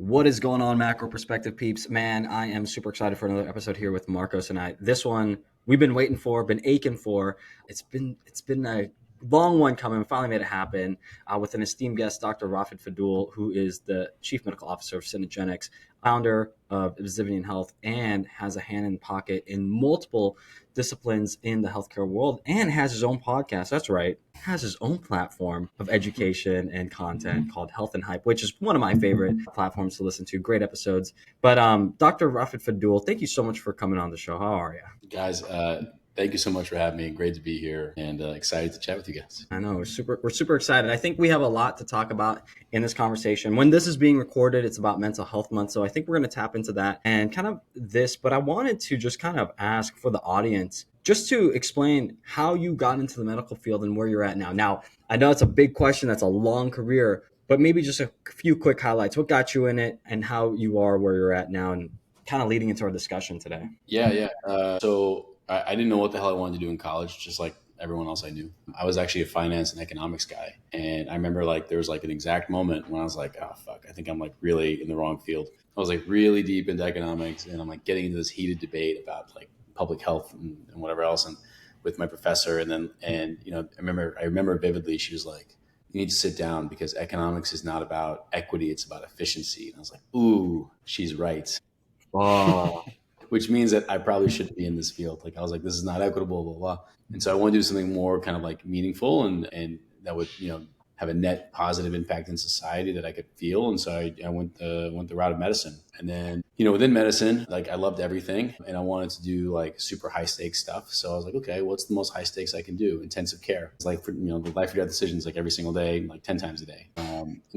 What is going on, Macro Perspective peeps? Man, I am super excited for another episode here with Marcos and I. This one we've been waiting for, been aching for. It's been a long one coming. We finally made it happen with an esteemed guest, Dr. Rafid Fadul, who is the Chief Medical Officer of Cenegenics, founder of Zivian Health, and has a hand in pocket in multiple disciplines in the healthcare world, and has his own podcast. That's right, has his own platform of education and content called Health and Hype, which is one of my favorite platforms to listen to. Great episodes. But Dr. Rafid Fadul, thank you so much for coming on the show. How are you? Guys, thank you so much for having me. Great to be here and excited to chat with you guys. I know we're super excited. I think we have a lot to talk about in this conversation. When this is being recorded, it's about Mental Health Month. So I think we're going to tap into that and kind of this, but I wanted to just kind of ask for the audience just to explain how you got into the medical field and where you're at now. Now, I know it's a big question. That's a long career, but maybe just a few quick highlights. What got you in it and how you are where you're at now, and kind of leading into our discussion today. Yeah. So I didn't know what the hell I wanted to do in college, just like everyone else I knew. I was actually a finance and economics guy. And I remember there was an exact moment when I was like, oh, fuck, I think I'm really in the wrong field. I was really deep into economics, and I'm getting into this heated debate about public health and whatever else, and with my professor. And I remember vividly, she was like, you need to sit down because economics is not about equity, it's about efficiency. And I was like, ooh, she's right. Oh. Which means that I probably shouldn't be in this field. I was like, this is not equitable, blah, blah. And so I want to do something more kind of meaningful and that would, have a net positive impact in society that I could feel. And so I went the route of medicine. And then, within medicine, I loved everything and I wanted to do super high stakes stuff. So I was like, okay, what's the most high stakes I can do? Intensive care. It's for, the life or death decisions, every single day, 10 times a day.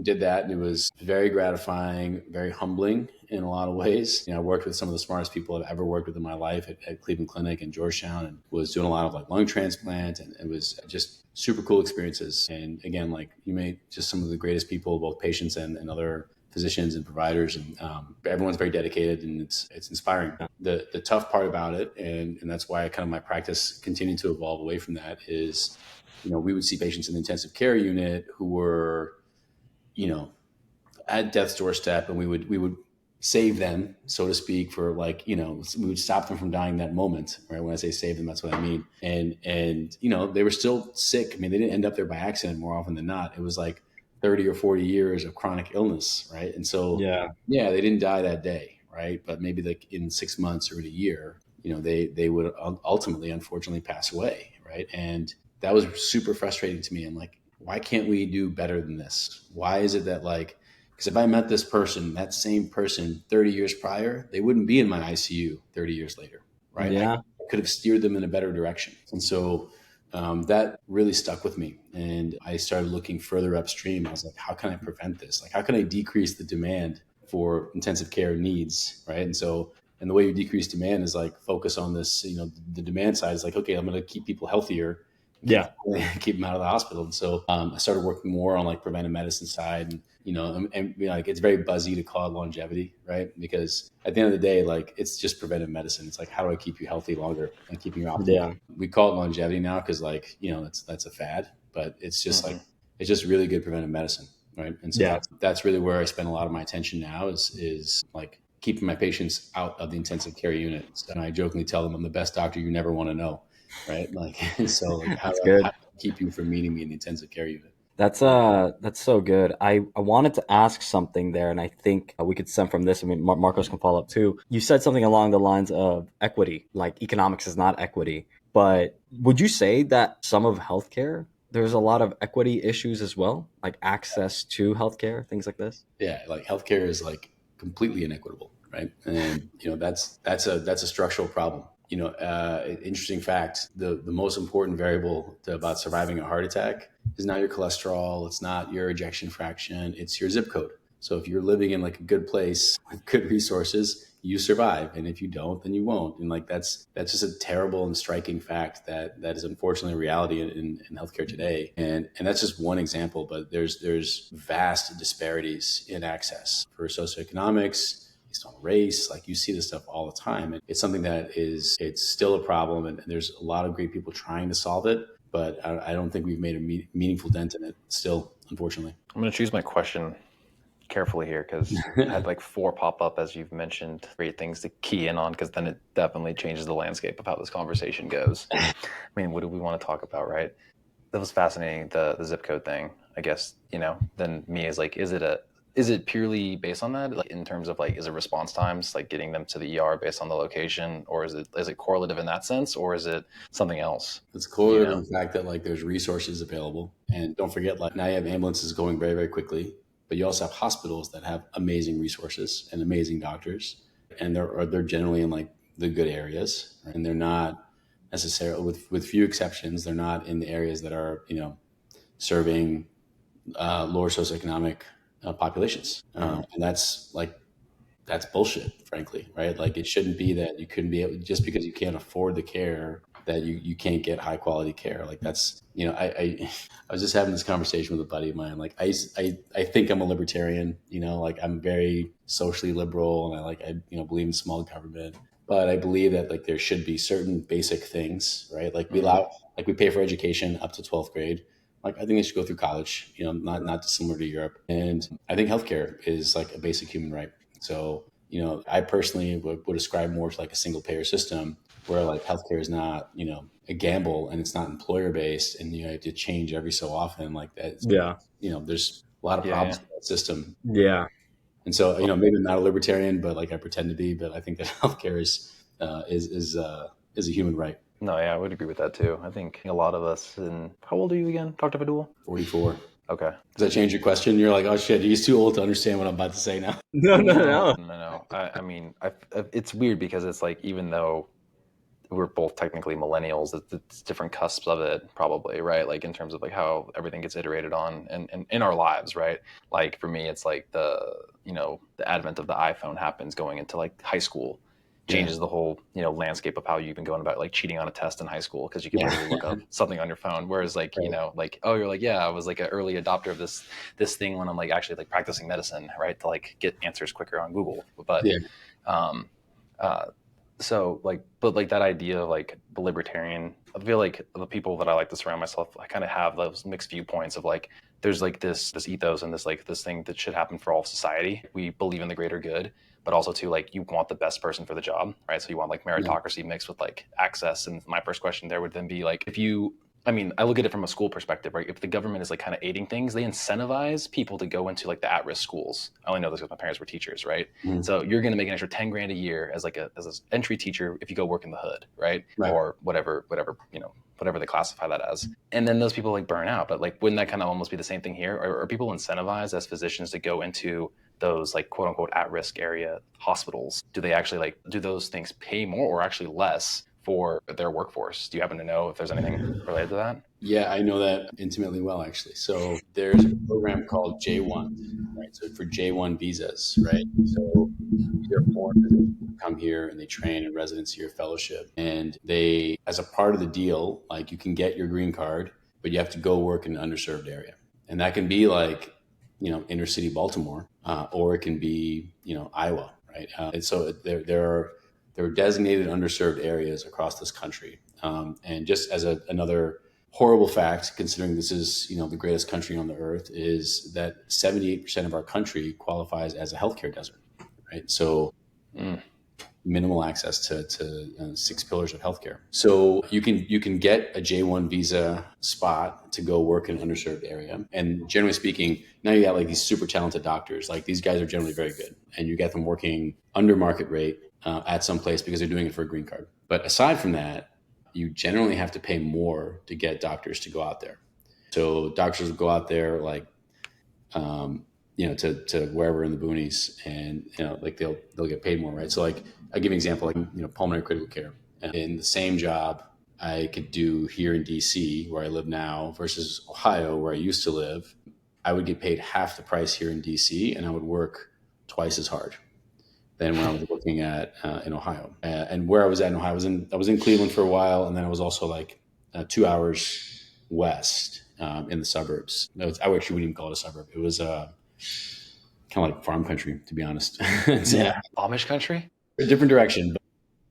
Did that. And it was very gratifying, very humbling in a lot of ways. I worked with some of the smartest people I've ever worked with in my life at Cleveland Clinic and Georgetown, and was doing a lot of lung transplant. And it was just super cool experiences. And again, you meet just some of the greatest people, both patients and other physicians and providers, and everyone's very dedicated, and it's inspiring. The tough part about it, and that's why my practice continued to evolve away from that, is we would see patients in the intensive care unit who were at death's doorstep, and we would save them, so to speak, for we would stop them from dying that moment, right? When I say save them, that's what I mean. And they were still sick. I mean, they didn't end up there by accident more often than not. It was 30 or 40 years of chronic illness, right? And so, they didn't die that day, right? But maybe in 6 months or in a year, they would ultimately, unfortunately, pass away, right? And that was super frustrating to me. I'm like, why can't we do better than this? Why is it that because if I met this person, that same person 30 years prior, they wouldn't be in my ICU 30 years later, right? Yeah. I could have steered them in a better direction. And so that really stuck with me. And I started looking further upstream. I was like, how can I prevent this? How can I decrease the demand for intensive care needs, right? And the way you decrease demand is focus on this, the demand side is okay, I'm going to keep people healthier. Keep them out of the hospital. And so I started working more on preventive medicine side, and it's very buzzy to call it longevity, right? Because at the end of the day, it's just preventive medicine. It's how do I keep you healthy longer and keeping you optimal? Yeah. We call it longevity now because that's a fad, but it's just it's just really good preventive medicine, right? And so that's really where I spend a lot of my attention now is keeping my patients out of the intensive care unit. And I jokingly tell them I'm the best doctor you never want to know. Right. How do I keep you from meeting me in the intensive care unit? That's so good. I wanted to ask something there, and I think we could stem from this. I mean, Marcos can follow up too. You said something along the lines of equity, economics is not equity. But would you say that some of healthcare, there's a lot of equity issues as well, access to healthcare, things like this? Yeah, healthcare is completely inequitable, right? And that's a structural problem. Interesting fact, the most important variable about surviving a heart attack is not your cholesterol. It's not your ejection fraction. It's your zip code. So if you're living in a good place with good resources, you survive. And if you don't, then you won't. And that's just a terrible and striking fact that is unfortunately a reality in healthcare today. And that's just one example, but there's vast disparities in access for socioeconomics, based on race. You see this stuff all the time. And it's something that it's still a problem. And there's a lot of great people trying to solve it, but I don't think we've made a meaningful dent in it still, unfortunately. I'm going to choose my question carefully here because I had like 4 pop up as you've mentioned. Great things to key in on because then it definitely changes the landscape of how this conversation goes. I mean, what do we want to talk about, right? That was fascinating, the zip code thing. I guess, then me is like, is it purely based on that, like in terms of like, is it response times, like getting them to the ER based on the location, or is it correlative in that sense, or is it something else? It's correlative in the fact that like there's resources available, and don't forget, like now you have ambulances going very, very quickly, but you also have hospitals that have amazing resources and amazing doctors, and they're generally in like the good areas, right? And they're not necessarily, with few exceptions, they're not in the areas that are serving lower socioeconomic populations, and that's bullshit, frankly, right? Like it shouldn't be that you couldn't be able, just because you can't afford the care, that you can't get high quality care. Like that's, I was just having this conversation with a buddy of mine. Like I think I'm a libertarian, like I'm very socially liberal, and I believe in small government, but I believe that like there should be certain basic things, right? Like we pay for education up to 12th grade. Like I think they should go through college, not dissimilar to Europe. And I think healthcare is like a basic human right. So, I personally would ascribe more to like a single payer system where like healthcare is not, a gamble, and it's not employer based, and you have to change every so often like that. Yeah. There's a lot of problems with that system. Yeah. And so, maybe I'm not a libertarian, but like I pretend to be, but I think that healthcare is a human right. No, yeah, I would agree with that too. I think a lot of us, and how old are you again, Dr. Fadul? 44. Okay. Does that change your question? You're like, oh shit, he's too old to understand what I'm about to say now. No. I mean, it's weird because it's like, even though we're both technically millennials, it's different cusps of it probably, right? Like in terms of like how everything gets iterated on and in our lives, right? Like for me, it's like the advent of the iPhone happens going into like high school, changes the whole landscape of how you've been going about like cheating on a test in high school because you can literally look up something on your phone. Whereas like like, oh, you're like, yeah, I was like an early adopter of this thing when I'm like actually like practicing medicine, right, to like get answers quicker on Google. But so like, but like that idea of like the libertarian, I feel like the people that I like to surround myself, I kind of have those mixed viewpoints of like, there's like this ethos and this thing that should happen for all of society. We believe in the greater good, but also too, like, you want the best person for the job, right? So you want like meritocracy mixed with like access. And my first question there would then be like, I look at it from a school perspective, right? If the government is like kind of aiding things, they incentivize people to go into like the at-risk schools. I only know this because my parents were teachers, right? Mm-hmm. So you're going to make an extra 10 grand a year as an entry teacher if you go work in the hood, right? Or whatever they classify that as. And then those people like burn out. But like, wouldn't that kind of almost be the same thing here? Are people incentivized as physicians to go into those like quote unquote at-risk area hospitals? Do they actually do those things pay more or actually less for their workforce? Do you happen to know if there's anything related to that? Yeah, I know that intimately well, actually. So there's a program called J1, right? So for J1 visas, right? So these are foreign physicians who come here and they train in residency or fellowship. And they, as a part of the deal, like you can get your green card, but you have to go work in an underserved area. And that can be like, inner city Baltimore, or it can be, Iowa, right? And so there are designated underserved areas across this country. And just as another horrible fact, considering this is, the greatest country on the earth, is that 78% of our country qualifies as a healthcare desert, right? So minimal access to 6 pillars of healthcare. So you can get a J1 visa spot to go work in an underserved area. And generally speaking, now you got like these super talented doctors. Like these guys are generally very good, and you get them working under market rate at some place because they're doing it for a green card. But aside from that, you generally have to pay more to get doctors to go out there. So doctors will go out there like, to wherever in the boonies, and like they'll get paid more, right? So like I give an example, like pulmonary critical care. In the same job I could do here in DC where I live now versus Ohio where I used to live, I would get paid half the price here in DC, and I would work twice as hard than when I was working at in Ohio. And where I was at in Ohio, I was in Cleveland for a while, and then I was also like 2 hours west in the suburbs. I actually wouldn't even call it a suburb. It was kind of like farm country, to be honest. Amish country? A different direction.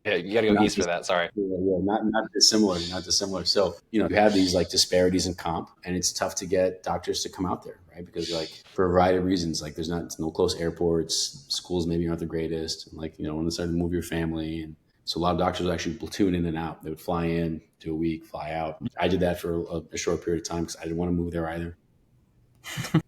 Yeah, you got to go Not east for that. Sorry. not dissimilar, not dissimilar. So, you have these like disparities in comp, and it's tough to get doctors to come out there, right? Because like for a variety of reasons, like there's no close airports, schools maybe aren't the greatest, and like when it's starting to move your family, and so a lot of doctors would actually platoon in and out. They would fly in, do a week, fly out. I did that for a short period of time because I didn't want to move there either.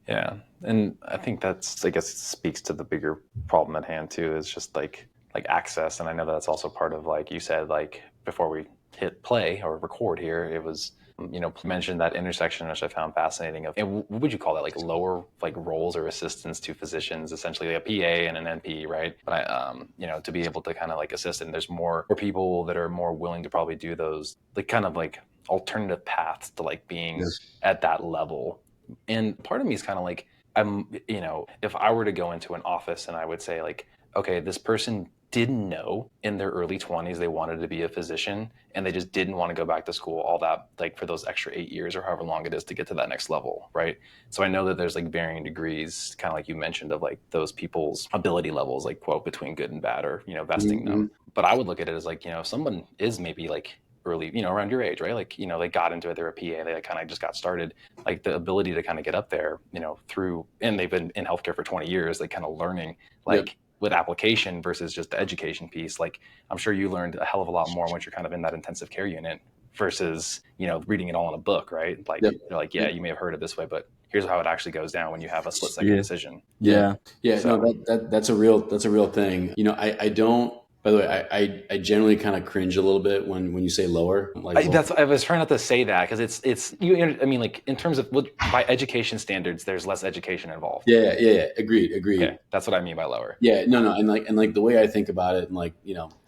Yeah, and I think that's, I guess, speaks to the bigger problem at hand too. Is just like access, and I know that's also part of, like you said, like before we hit play or record here, it was mentioned that intersection, which I found fascinating. Of, and what would you call that? Like lower like roles or assistants to physicians, essentially a PA and an NP, right? But to be able to kind of like assist, and there's more people that are more willing to probably do those like kind of like alternative paths to like being at that level. And part of me is kind of like, if I were to go into an office and I would say like, okay, this person didn't know in their early 20s they wanted to be a physician, and they just didn't want to go back to school all that, like for those extra 8 years or however long it is to get to that next level, right? So I know that there's like varying degrees, kind of like you mentioned, of like those people's ability levels, like quote, between good and bad, or vesting them. But I would look at it as like, if someone is maybe like early, around your age, right? Like, they got into it, they're a PA, they kind of just got started. Like the ability to kind of get up there, through, and they've been in healthcare for 20 years, like kind of learning, like with application versus just the education piece. Like, I'm sure you learned a hell of a lot more once you're kind of in that intensive care unit versus, reading it all in a book, right? Like, you're like, yeah, you may have heard it this way, but here's how it actually goes down when you have a split second decision. Yeah. So, no, that's a real thing. I don't. By the way, I generally kind of cringe a little bit when you say lower. Like I was trying not to say that because it's I mean, like in terms of by education standards, there's less education involved. Yeah. Agreed. Okay, that's what I mean by lower. Yeah, no, and like the way I think about it, and like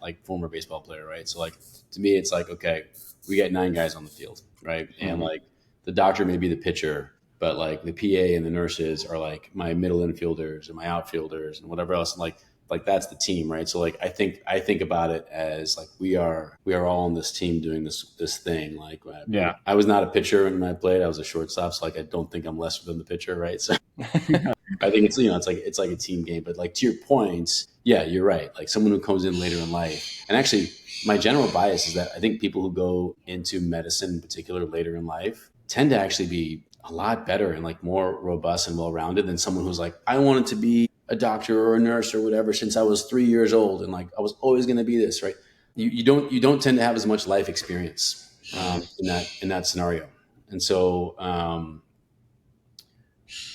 like former baseball player, right? So like to me, it's like, okay, we got 9 guys on the field, right? And like the doctor may be the pitcher, but like the PA and the nurses are like my middle infielders and my outfielders and whatever else. And like that's the team, right? So like I think about it as like we are all on this team doing this thing. Like I was not a pitcher when I played; I was a shortstop. So like I don't think I'm lesser than the pitcher, right? So I think it's it's like a team game. But like to your point, yeah, you're right. Like someone who comes in later in life, and actually my general bias is that I think people who go into medicine in particular later in life tend to actually be a lot better and like more robust and well-rounded than someone who's like, I wanted to be a doctor or a nurse or whatever since I was 3 years old, and like I was always going to be this, right? You don't tend to have as much life experience in that scenario, and so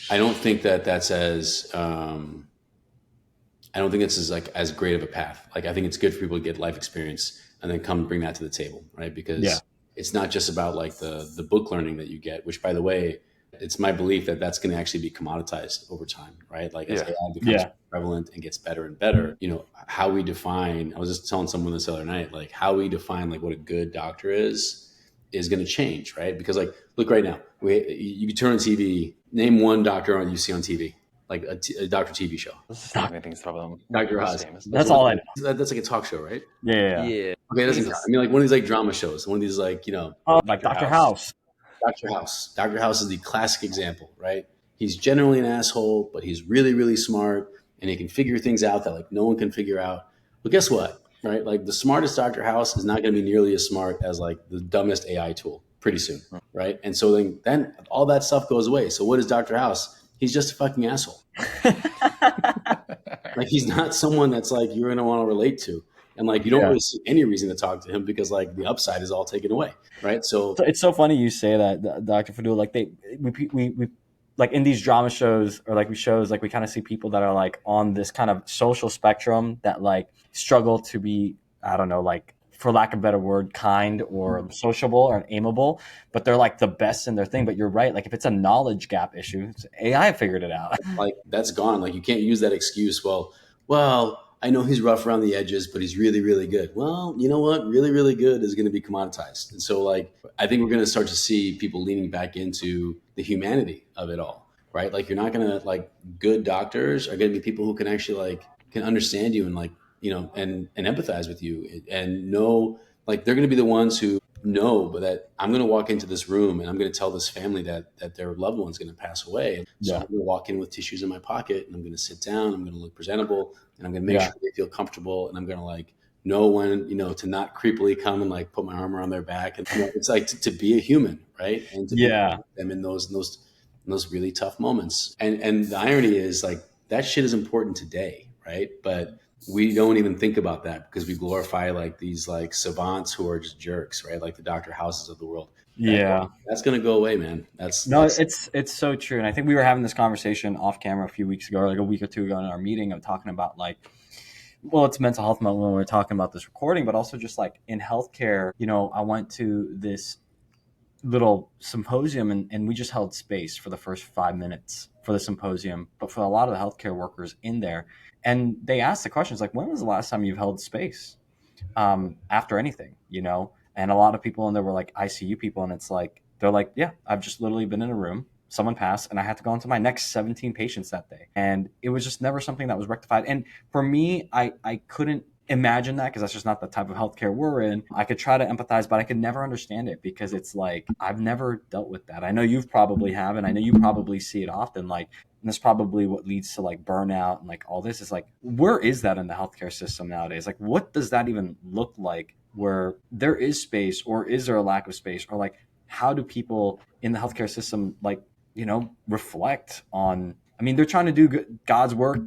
I don't think that's as I don't think it's as great of a path. Like I think it's good for people to get life experience and then come bring that to the table, right? Because it's not just about like the book learning that you get, which by the way, it's my belief that that's going to actually be commoditized over time, right? Like as AI becomes prevalent and gets better and better, how we define, I was just telling someone this other night, like how we define like what a good doctor is going to change, right? Because like, look right now, you can turn on TV, name one doctor you see on TV, like a doctor TV show. Dr. Oz. That's all I know. That's like a talk show, right? Yeah. Okay, that doesn't count. I mean, like one of these like drama shows, one of these like, like Dr. House. Dr. House. Dr. House is the classic example, right? He's generally an asshole, but he's really, really smart, and he can figure things out that like no one can figure out. But guess what, right? Like the smartest Dr. House is not going to be nearly as smart as like the dumbest AI tool pretty soon, right? And so then all that stuff goes away. So what is Dr. House? He's just a fucking asshole. Like he's not someone that's like you're going to want to relate to. And like you don't really see any reason to talk to him because like the upside is all taken away, right? So it's so funny you say that, Dr. Fadul. Like we like in these drama shows or like we kind of see people that are like on this kind of social spectrum that like struggle to be, I don't know, like for lack of a better word, kind or sociable or amiable, but they're like the best in their thing. But you're right. Like if it's a knowledge gap issue, AI figured it out. Like that's gone. Like you can't use that excuse. Well, I know he's rough around the edges, but he's really, really good. Well, you know what? Really, really good is going to be commoditized. And so like, I think we're going to start to see people leaning back into the humanity of it all, right? Like you're not going to like good doctors are going to be people who can actually like, can understand you and like, and empathize with you and know, like they're going to be the ones who know, but that I'm going to walk into this room and I'm going to tell this family that their loved one's going to pass away. And so I'm going to walk in with tissues in my pocket and I'm going to sit down, I'm going to look presentable and I'm going to make sure they feel comfortable and I'm going to like know when, to not creepily come and like put my arm around their back. And it's like to be a human, right? And to be Yeah. with them in those really tough moments. And the irony is like that shit is important today, right? But we don't even think about that because we glorify like these like savants who are just jerks, right? Like the Dr. Houses of the world. Yeah. That's gonna go away, man. No, it's so true. And I think we were having this conversation off camera a few weeks ago, or like a week or two ago in our meeting of talking about like, well, it's Mental Health Month when we were talking about this recording, but also just like in healthcare, I went to this little symposium and we just held space for the first 5 minutes for the symposium, but for a lot of the healthcare workers in there. And they asked the questions like, when was the last time you've held space after anything, And a lot of people in there were like ICU people. And it's like, they're like, yeah, I've just literally been in a room, someone passed, and I had to go into my next 17 patients that day. And it was just never something that was rectified. And for me, I couldn't imagine that because that's just not the type of healthcare we're in. I could try to empathize, but I could never understand it because it's like, I've never dealt with that. I know you've probably have, and I know you probably see it often. Like, and that's probably what leads to like burnout and like all this is like, where is that in the healthcare system nowadays? Like, what does that even look like where there is space, or is there a lack of space, or like, how do people in the healthcare system, like, reflect on, I mean, they're trying to do God's work,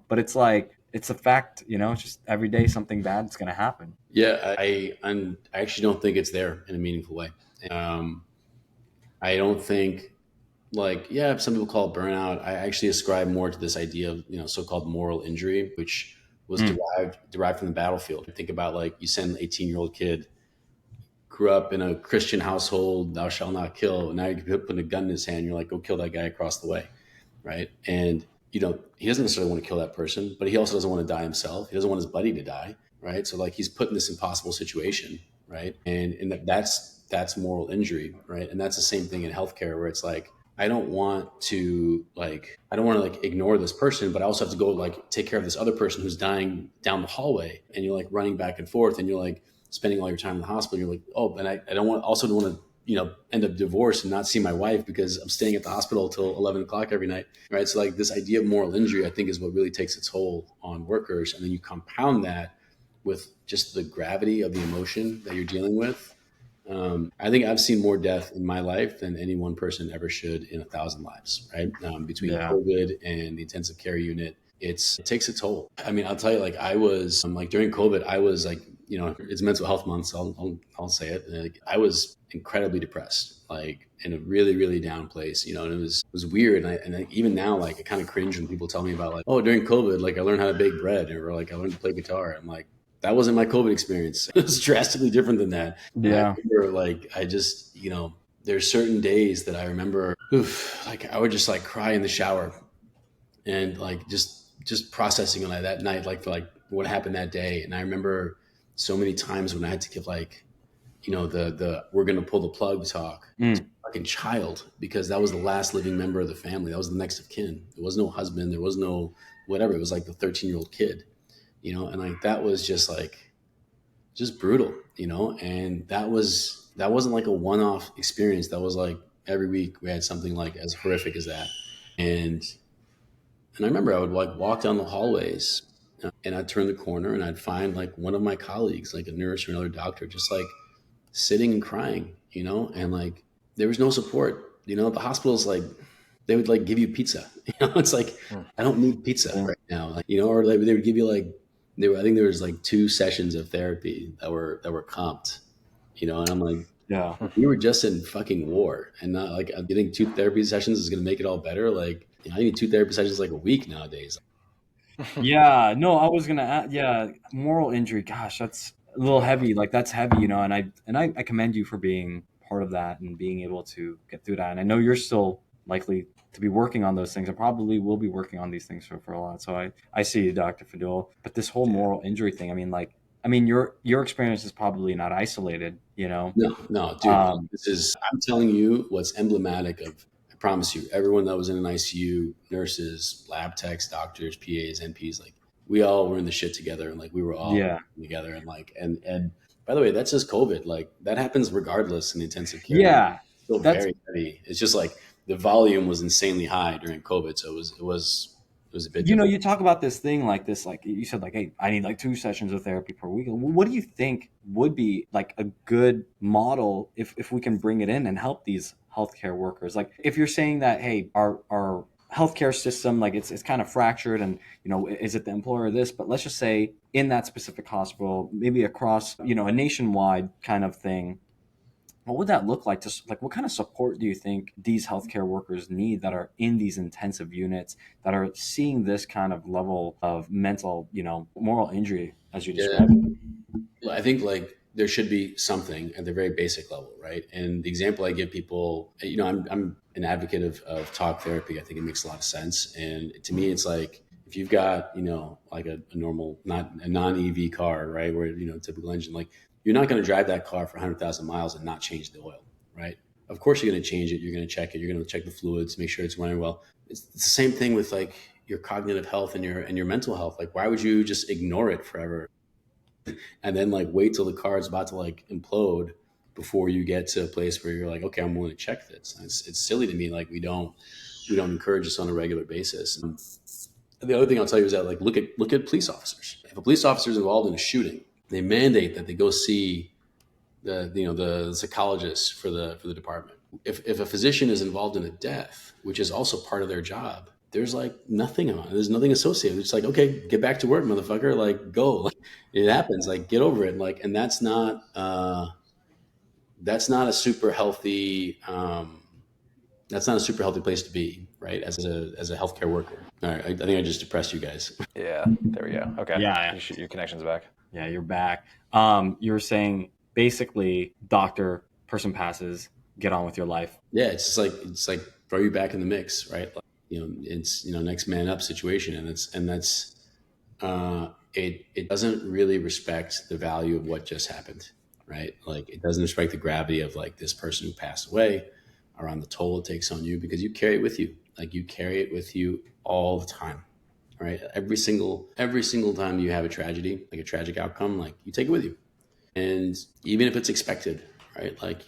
but it's like, it's a fact, it's just every day something bad's going to happen. Yeah, I actually don't think it's there in a meaningful way. I don't think like, yeah, some people call it burnout. I actually ascribe more to this idea of, so-called moral injury, which was derived from the battlefield. Think about like you send an 18-year-old kid, grew up in a Christian household, thou shalt not kill. And now you're putting a gun in his hand. You're like, go kill that guy across the way. Right. And, he doesn't necessarily want to kill that person, but he also doesn't want to die himself. He doesn't want his buddy to die. Right. So like he's put in this impossible situation. Right. And that's moral injury. Right. And that's the same thing in healthcare where it's like, I don't want to ignore this person, but I also have to go like take care of this other person who's dying down the hallway, and you're like running back and forth, and you're like spending all your time in the hospital. You're like, oh, and I don't want to end up divorced and not see my wife because I'm staying at the hospital till 11 o'clock every night, right? So like this idea of moral injury, I think, is what really takes its toll on workers, and then you compound that with just the gravity of the emotion that you're dealing with. I think I've seen more death in my life than any one person ever should in 1,000 lives, right? Between COVID and the intensive care unit, it takes a toll. I mean, I'll tell you, like I was like during COVID, I was like, it's Mental Health Month, so I'll say it. Like, I was incredibly depressed, like in a really, really down place, and it was weird. And even now, like I kind of cringe when people tell me about like, oh, during COVID, like I learned how to bake bread, or like I learned to play guitar. I'm like, that wasn't my COVID experience. It was drastically different than that. Yeah. I remember, like, I just, there's certain days that I remember, like I would just like cry in the shower and like just processing on that night, like for like what happened that day. And I remember so many times when I had to give like, the we're going to pull the plug talk to a fucking child, because that was the last living member of the family. That was the next of kin. There was no husband. There was no whatever. It was like the 13-year-old kid. And like that was just brutal, and that wasn't like a one-off experience. That was like every week we had something like as horrific as that. And I remember I would like walk down the hallways, and I'd turn the corner and I'd find like one of my colleagues, like a nurse or another doctor, just like sitting and crying, and like there was no support. The hospital's like, they would like give you pizza. It's like, I don't need pizza right now. Like, or like they would give you like, I think there was like 2 sessions of therapy that were comped, and I'm like, Yeah. we were just in fucking war, and not like getting 2 therapy sessions is going to make it all better. Like, I need 2 therapy sessions like a week nowadays. Yeah. No, I was going to add, yeah, moral injury. Gosh, that's a little heavy. Like that's heavy, and I commend you for being part of that and being able to get through that. And I know you're still likely to be working on those things. I probably will be working on these things for a lot. So I see you, Dr. Fadul. But this whole moral injury thing, I mean, your experience is probably not isolated, No, dude. I'm telling you what's emblematic of, I promise you, everyone that was in an ICU, nurses, lab techs, doctors, PAs, NPs, like we all were in the shit together, and like we were all together, and like, and by the way, that's just COVID. Like that happens regardless in intensive care. Yeah. It's still very heavy. It's just like the volume was insanely high during COVID. So it was was a bit You know, different. you talk about this thing like this, like you said, like, hey, I need like 2 sessions of therapy per week. What do you think would be like a good model if we can bring it in and help these healthcare workers? Like, if you're saying that, hey, our healthcare system, like it's kind of fractured, and you know, is it the employer or this? But let's just say in that specific hospital, maybe across, you know, a nationwide kind of thing, what would that look like? To like, what kind of support do you think these healthcare workers need that are in these intensive units that are seeing this kind of level of mental, you know, moral injury as you Yeah. described? I think like there should be something at the very basic level, right? And the example I give people, you know, I'm an advocate of talk therapy. I think it makes a lot of sense. And to me, it's like if you've got, you know, like a normal, not a non-EV car, right? Where, you know, typical engine, like you're not going to drive that car for 100,000 miles and not change the oil, right? Of course, you're going to change it. You're going to check it. You're going to check the fluids, make sure it's running well. It's the same thing with like your cognitive health and your mental health. Like, why would you just ignore it forever? And then like wait till the car is about to like implode before you get to a place where you're like, okay, I'm willing to check this. And it's silly to me. Like we don't encourage this on a regular basis. And the other thing I'll tell you is that like look at police officers. If a police officer is involved in a shooting, they mandate that they go see the psychologist for the department. If a physician is involved in a death, which is also part of their job, there's like nothing on it. There's nothing associated. It's like, okay, get back to work, motherfucker. Like go. Like, it happens. Like get over it. Like, and that's not a super healthy that's not a super healthy place to be, right? As a healthcare worker. All right, I think I just depressed you guys. Yeah, there we go. Okay. Yeah, Your connection's back. yeah, you're back. You were saying basically, doctor, person passes, get on with your life. Yeah, it's like throw you back in the mix, right? Like, it's next man up situation, and that's it doesn't really respect the value of what just happened, right? Like it doesn't respect the gravity of like this person who passed away, around the toll it takes on you, because you carry it with you, like you carry it with you all the time, right? Every single time you have a tragedy, like a tragic outcome, like you take it with you, and even if it's expected, right? Like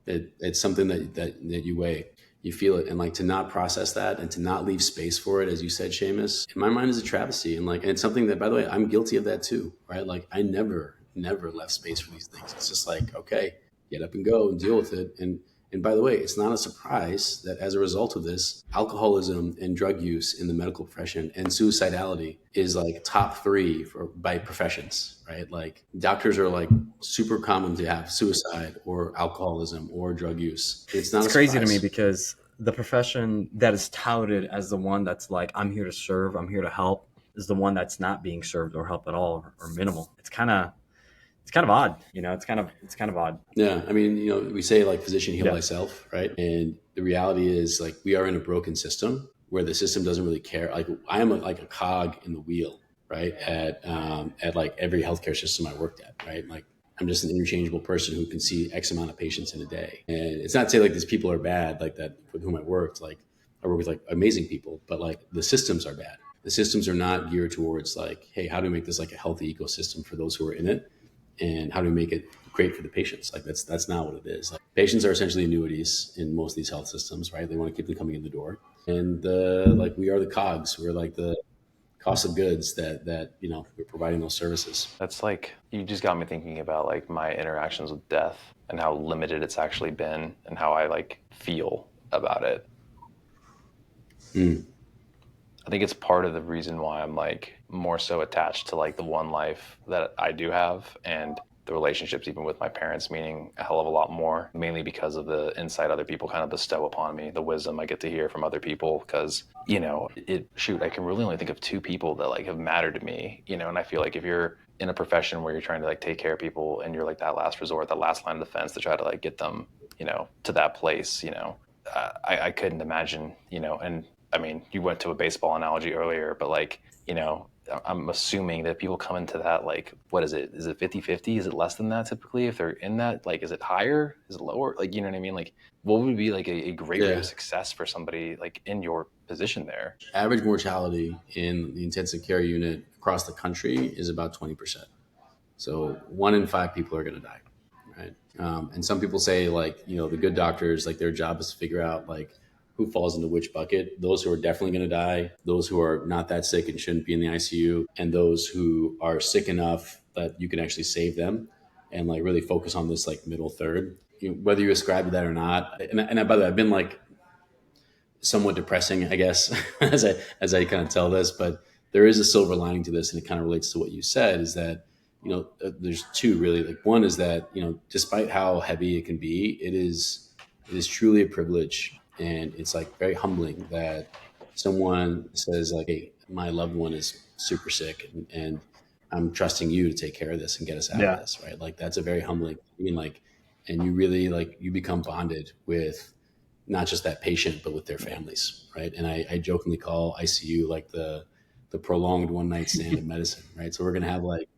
it's something that you weigh, you feel it, and like to not process that and to not leave space for it, as you said, Seamus, in my mind is a travesty. And it's something that, by the way, I'm guilty of that too, right? Like I never left space for these things. It's just like, okay, get up and go and deal with it. And by the way, it's not a surprise that as a result of this, alcoholism and drug use in the medical profession and suicidality is like top three by professions, right? Like doctors are like super common to have suicide or alcoholism or drug use. It's not It's a crazy to me surprise. because the profession that is touted as the one that's like, I'm here to serve, I'm here to help, is the one that's not being served or helped at all, or minimal. It's kind of odd, you know. It's kind of odd. Yeah, I mean, we say like physician heal Yeah. thyself, right? And the reality is like we are in a broken system where the system doesn't really care. Like I am like a cog in the wheel, right? At like every healthcare system I worked at, right? Like I'm just an interchangeable person who can see X amount of patients in a day. And it's not to say like these people are bad, like that with whom I worked. Like I work with like amazing people, but like the systems are bad. The systems are not geared towards like, hey, how do we make this like a healthy ecosystem for those who are in it? And how do we make it great for the patients? Like that's not what it is. Like patients are essentially annuities in most of these health systems, right? They want to keep them coming in the door, and like we are the cogs. We're like the cost of goods that we're providing those services. That's like, you just got me thinking about like my interactions with death and how limited it's actually been and how I like feel about it. Mm. I think it's part of the reason why I'm like more so attached to like the one life that I do have, and the relationships even with my parents meaning a hell of a lot more, mainly because of the insight other people kind of bestow upon me, the wisdom I get to hear from other people. Because I can really only think of two people that like have mattered to me, and I feel like if you're in a profession where you're trying to like take care of people and you're like that last resort, that last line of defense to try to like get them to that place, I couldn't imagine, and I mean, you went to a baseball analogy earlier, but like, I'm assuming that people come into that, like, what is it? Is it 50-50? Is it less than that typically? If they're in that, like, is it higher? Is it lower? Like, you know what I mean? Like, what would be like a great rate Yeah. of success for somebody like in your position there? Average mortality in the intensive care unit across the country is about 20%. So 1 in 5 people are going to die, right? And some people say like, the good doctors, like their job is to figure out like who falls into which bucket. Those who are definitely going to die, those who are not that sick and shouldn't be in the ICU, and those who are sick enough that you can actually save them, and like really focus on this like middle third. Whether you ascribe to that or not, and by the way, I've been like somewhat depressing, I guess, as I kind of tell this, but there is a silver lining to this, and it kind of relates to what you said. Is that there's two really. Like one is that despite how heavy it can be, it is truly a privilege, and it's like very humbling that someone says like, "Hey, my loved one is super sick, and I'm trusting you to take care of this and get us out of this." Right? Like that's a very humbling. And you really like you become bonded with not just that patient, but with their families, right? And I jokingly call ICU like the prolonged one night stand of medicine, right? So we're gonna have like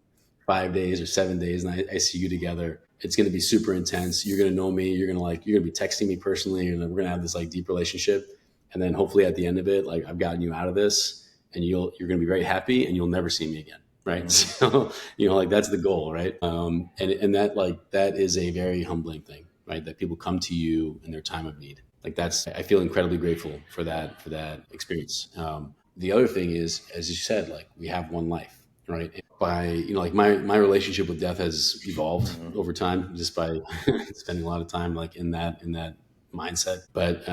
5 days or 7 days in ICU together. It's gonna be super intense. You're gonna know me. You're gonna be texting me personally, and we're gonna have this like deep relationship. And then hopefully at the end of it, like I've gotten you out of this, and you're gonna be very happy, and you'll never see me again, right? Mm-hmm. So like that's the goal, right? And that is a very humbling thing, right? That people come to you in their time of need. Like I feel incredibly grateful for that experience. The other thing is, as you said, like we have one life, right? By like my relationship with death has evolved over time just by spending a lot of time like in that mindset. But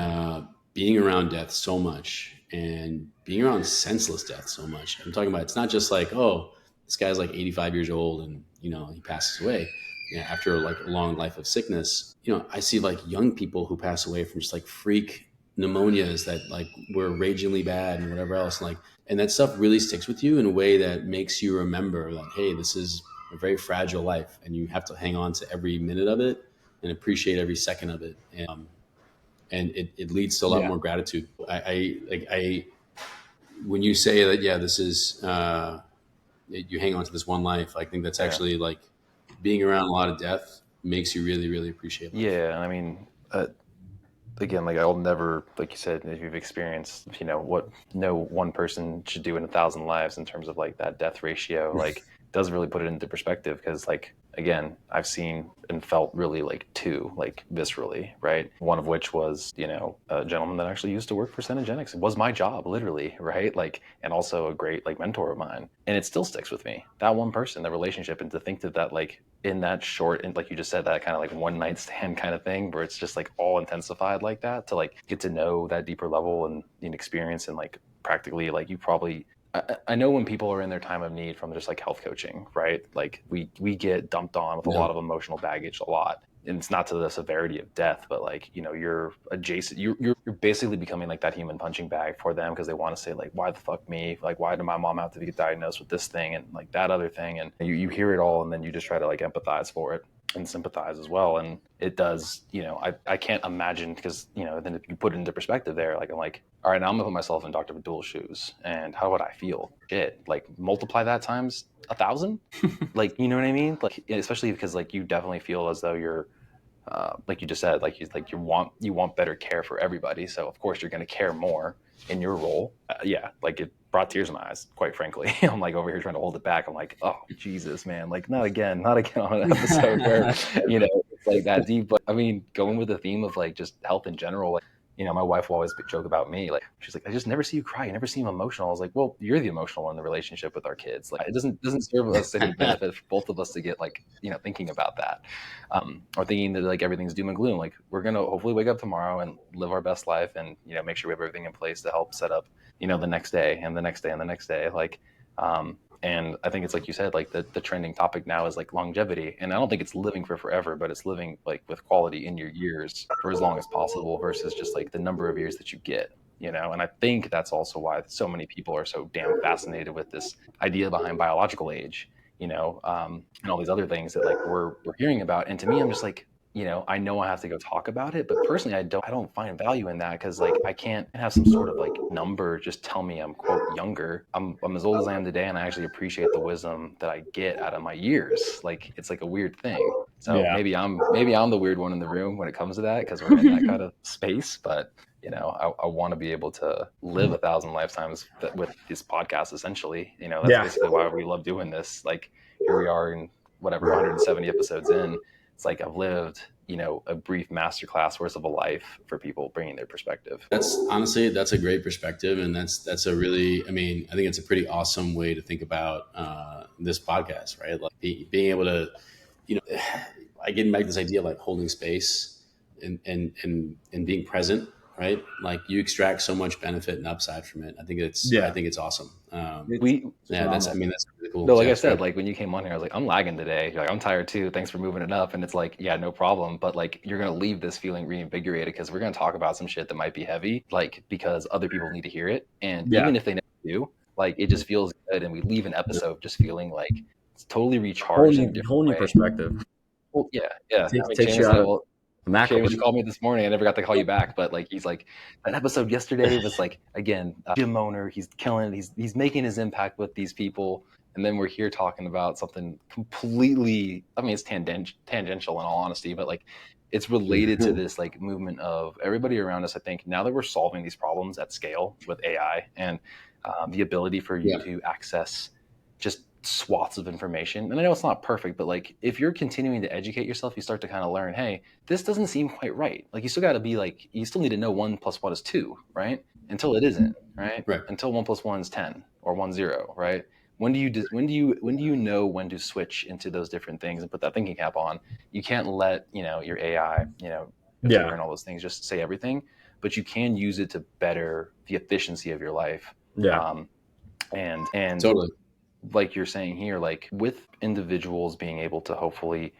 being around death so much and being around senseless death so much, I'm talking about it's not just like, oh, this guy's like 85 years old and he passes away. After like a long life of sickness, I see like young people who pass away from just like freak pneumonias that like were ragingly bad and whatever else. And that stuff really sticks with you in a way that makes you remember like, hey, this is a very fragile life and you have to hang on to every minute of it and appreciate every second of it. And it leads to a lot more gratitude. When you say that, this is, you hang on to this one life, I think that's actually like, being around a lot of death makes you really, really appreciate life. Yeah, I mean, again, like I'll never, like you said, if you've experienced, what no one person should do in 1,000 lives in terms of like that death ratio, like does really put it into perspective. Because like, again, I've seen and felt really like two, like viscerally, right? One of which was, a gentleman that actually used to work for Cenegenics. It was my job, literally, right? Like, and also a great like mentor of mine. And it still sticks with me. That one person, the relationship, and to think that like in that short, and like you just said, that kind of like one night stand kind of thing where it's just like all intensified like that, to like get to know that deeper level and experience, and like practically like you probably, I know when people are in their time of need from just like health coaching, right? Like we get dumped on with a lot of emotional baggage a lot. And it's not to the severity of death, but like, you're adjacent, you're basically becoming like that human punching bag for them, because they want to say like, why the fuck me? Like, why did my mom have to get diagnosed with this thing and like that other thing? And you hear it all, and then you just try to like empathize for it and sympathize as well. And it does, I can't imagine, because, then if you put it into perspective there, like, I'm like, all right, now I'm gonna put myself in Dr. Fadul's shoes, and how would I feel? Shit, like multiply that times 1,000, like, you know what I mean? Like, especially because like you definitely feel as though you're, like you just said, like you want better care for everybody. So of course you're going to care more in your role. Like it brought tears in my eyes, quite frankly. I'm like over here trying to hold it back. I'm like, oh Jesus, man, like not again on an episode where it's like that deep. But I mean, going with the theme of like just health in general, like, my wife will always joke about me. Like, she's like, I just never see you cry. You never seem emotional. I was like, well, you're the emotional one in the relationship with our kids. Like, it doesn't serve us any benefit for both of us to get like, thinking about that, or thinking that like everything's doom and gloom. Like, we're going to hopefully wake up tomorrow and live our best life, and, make sure we have everything in place to help set up, the next day and the next day and the next day. Like, and I think it's like you said, like the trending topic now is like longevity. And I don't think it's living for forever, but it's living like with quality in your years for as long as possible, versus just like the number of years that you get, And I think that's also why so many people are so damn fascinated with this idea behind biological age, and all these other things that like we're hearing about. And to me, I'm just like, I know I have to go talk about it, but personally, I don't find value in that, because like I can't have some sort of like number just tell me I'm quote younger. I'm as old as I am today, and I actually appreciate the wisdom that I get out of my years. Like, it's like a weird thing. So maybe I'm the weird one in the room when it comes to that, because we're in that kind of space. But I want to be able to live 1,000 lifetimes with this podcast. Essentially, that's basically why we love doing this. Like, here we are in whatever 170 episodes in. It's like I've lived a brief masterclass worth of a life for people bringing their perspective. That's honestly, that's a great perspective. And that's a really, I mean, I think it's a pretty awesome way to think about this podcast, right? Like being able to, I get back this idea of like holding space and being present, right? Like you extract so much benefit and upside from it. I think it's awesome. That's a really cool. No, like I said, like when you came on here, I was like, I'm lagging today. You're like, I'm tired too. Thanks for moving it up. And it's like, yeah, no problem. But like, you're going to leave this feeling reinvigorated because we're going to talk about some shit that might be heavy, like because other people need to hear it. And even if they never do, like it just feels good. And we leave an episode just feeling like it's totally recharged in a different whole new way. perspective. Well, yeah. Takes you out of James, you called me this morning. I never got to call you back, but like he's like that episode yesterday was like again, gym owner. He's killing it. He's making his impact with these people, and then we're here talking about something completely. I mean, it's tangential in all honesty, but like it's related to this like movement of everybody around us. I think now that we're solving these problems at scale with AI and the ability for you to access just swaths of information. And I know it's not perfect, but like if you're continuing to educate yourself, you start to kind of learn, hey, this doesn't seem quite right. Like you still got to be like, you still need to know 1 + 1 is 2, right? Until it isn't, right? Until 1 + 1 is 10 or 1 0, right? When do you know when to switch into those different things and put that thinking cap on? You can't let your AI, and all those things just say everything, but you can use it to better the efficiency of your life. And totally. Like you're saying here, like with individuals being able to hopefully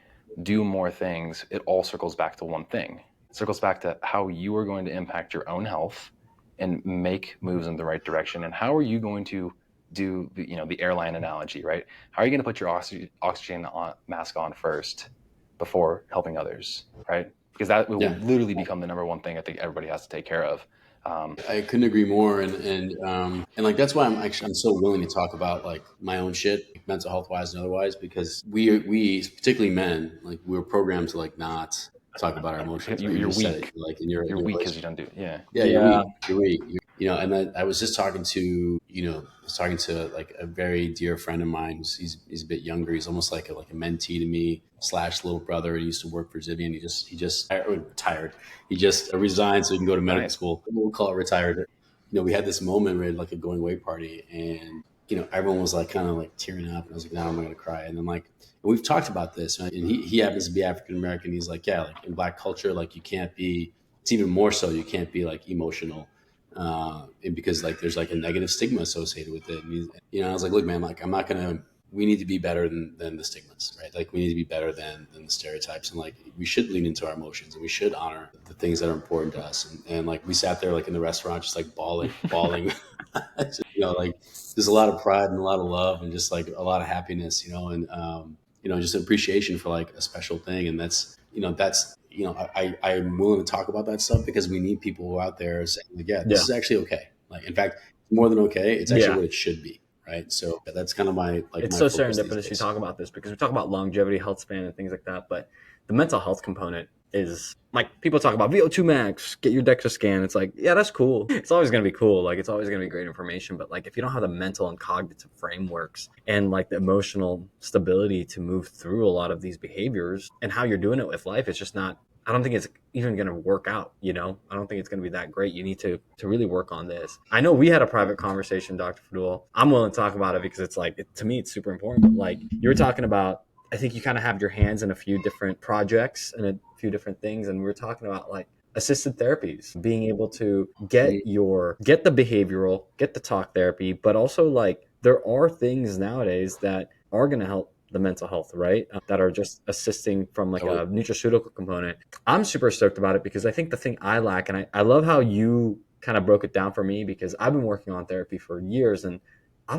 do more things, it all circles back to one thing. It circles back to how you are going to impact your own health and make moves in the right direction. And how are you going to do the airline analogy, right? How are you going to put your oxygen mask on first before helping others, right? Because that will literally become the number one thing I think everybody has to take care of. I couldn't agree more, and like that's why I'm so willing to talk about like my own shit, like, mental health wise and otherwise, because we particularly men, like we're programmed to like not talk about our emotions. You're weak. Like you're weak because you don't do it. You're weak. And I was just talking to like a very dear friend of mine. He's a bit younger. He's almost like a mentee to me / little brother. He used to work for Zivian. He just retired. He just resigned so he can go to medical school. We'll call it retired. We had this moment where we had like a going away party, and everyone was like kind of like tearing up, and I was like, "No, I'm not gonna cry." And then like we've talked about this, and he happens to be African American. He's like, yeah, like in Black culture, like you can't be. It's even more so. You can't be like emotional. And because like there's like a negative stigma associated with it. And I was like, look, man, like we need to be better than the stigmas, right? Like we need to be better than the stereotypes, and like we should lean into our emotions, and we should honor the things that are important to us. And like we sat there like in the restaurant, just like bawling, just, like there's a lot of pride and a lot of love and just like a lot of happiness, and just appreciation for like a special thing. And that's I'm willing to talk about that stuff because we need people who are out there saying, like, this is actually okay. Like, in fact, more than okay, it's actually what it should be, right? So that's kind of my like. It's so serendipitous you talk about this because we talk about longevity, health span, and things like that. But the mental health component is like people talk about VO2 max, get your DEXA scan. It's like, yeah, that's cool. It's always going to be cool. Like it's always going to be great information. But like if you don't have the mental and cognitive frameworks and like the emotional stability to move through a lot of these behaviors and how you're doing it with life, it's just not. I don't think it's even going to work out. I don't think it's going to be that great. You need to really work on this. I know we had a private conversation, Dr. Fadul. I'm willing to talk about it because it's like, to me, it's super important. But like you were talking about, I think you kind of have your hands in a few different projects and a few different things. And we were talking about like assisted therapies, being able to get the behavioral, get the talk therapy, but also like there are things nowadays that are going to help the mental health, right? That are just assisting from like a nutraceutical component. I'm super stoked about it because I think the thing I lack, and I love how you kind of broke it down for me because I've been working on therapy for years and I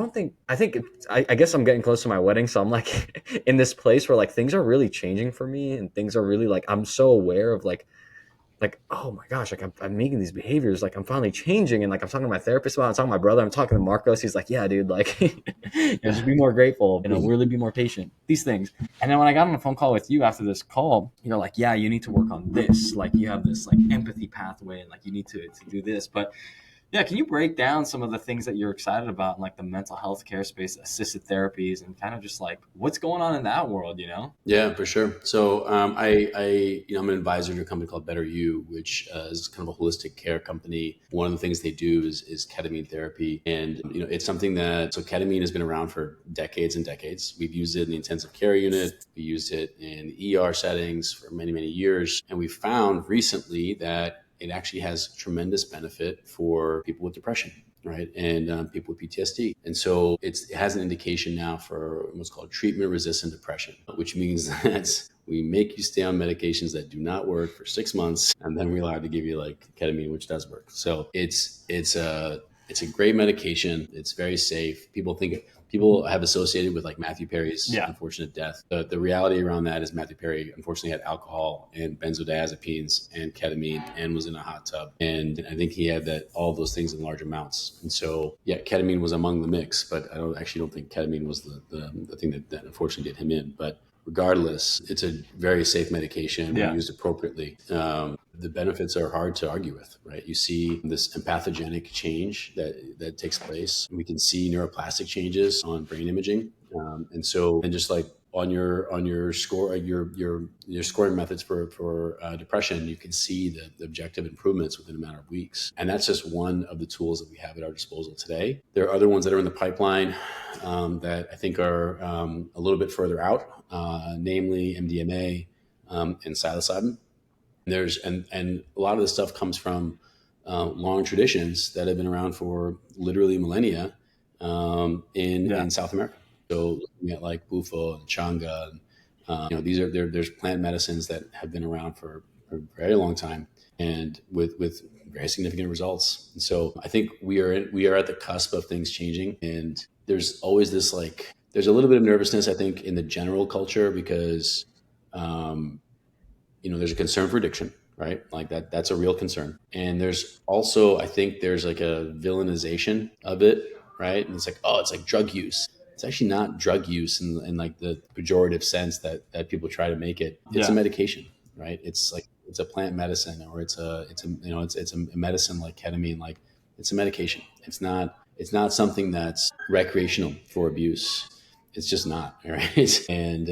guess I'm getting close to my wedding. So I'm like in this place where like things are really changing for me and things are really like, I'm so aware of like, oh my gosh, like I'm making these behaviors, like I'm finally changing. And like I'm talking to my therapist about it, I'm talking to my brother, I'm talking to Marcos. He's like, yeah, dude, like just be more grateful, really be more patient, these things. And then when I got on a phone call with you after this call, you're like, yeah, you need to work on this. Like you have this like empathy pathway and like you need to do this. But Yeah, can you break down some of the things that you're excited about in like the mental health care space, assisted therapies, and kind of just like what's going on in that world, you know? Yeah, for sure. So I'm an advisor to a company called Better You, which is kind of a holistic care company. One of the things they do is ketamine therapy, and it's something that so ketamine has been around for decades and decades. We've used it in the intensive care unit, we used it in ER settings for many many years, and we found recently that it actually has tremendous benefit for people with depression, right? And people with PTSD. And so it has an indication now for what's called treatment resistant depression, which means that we make you stay on medications that do not work for 6 months, and then we're allowed to give you like ketamine, which does work. So it's a great medication. It's very safe. People have associated with like Matthew Perry's unfortunate death. The reality around that is Matthew Perry unfortunately had alcohol and benzodiazepines and ketamine and was in a hot tub. And I think he had all of those things in large amounts. And so, yeah, ketamine was among the mix, but I don't think ketamine was the thing that unfortunately did him in. But regardless, it's a very safe medication when used appropriately. The benefits are hard to argue with, right? You see this empathogenic change that takes place. We can see neuroplastic changes on brain imaging, and just like on your score, your scoring methods for depression, you can see the objective improvements within a matter of weeks. And that's just one of the tools that we have at our disposal today. There are other ones that are in the pipeline that I think are a little bit further out, namely MDMA and psilocybin. And a lot of this stuff comes from long traditions that have been around for literally millennia in South America. So looking at like Bufo and Changa, and, there's plant medicines that have been around for a very long time and with very significant results. And so I think we are at the cusp of things changing, and there's always this there's a little bit of nervousness, I think, in the general culture because there's a concern for addiction, right? Like that's a real concern. And there's also, I think there's like a villainization of it, right? And it's like, oh, it's like drug use. It's actually not drug use in like the pejorative sense that people try to make it. It's a medication, right? It's like, it's a plant medicine, or it's a medicine like ketamine. Like it's a medication. It's not something that's recreational for abuse. It's just not, right? And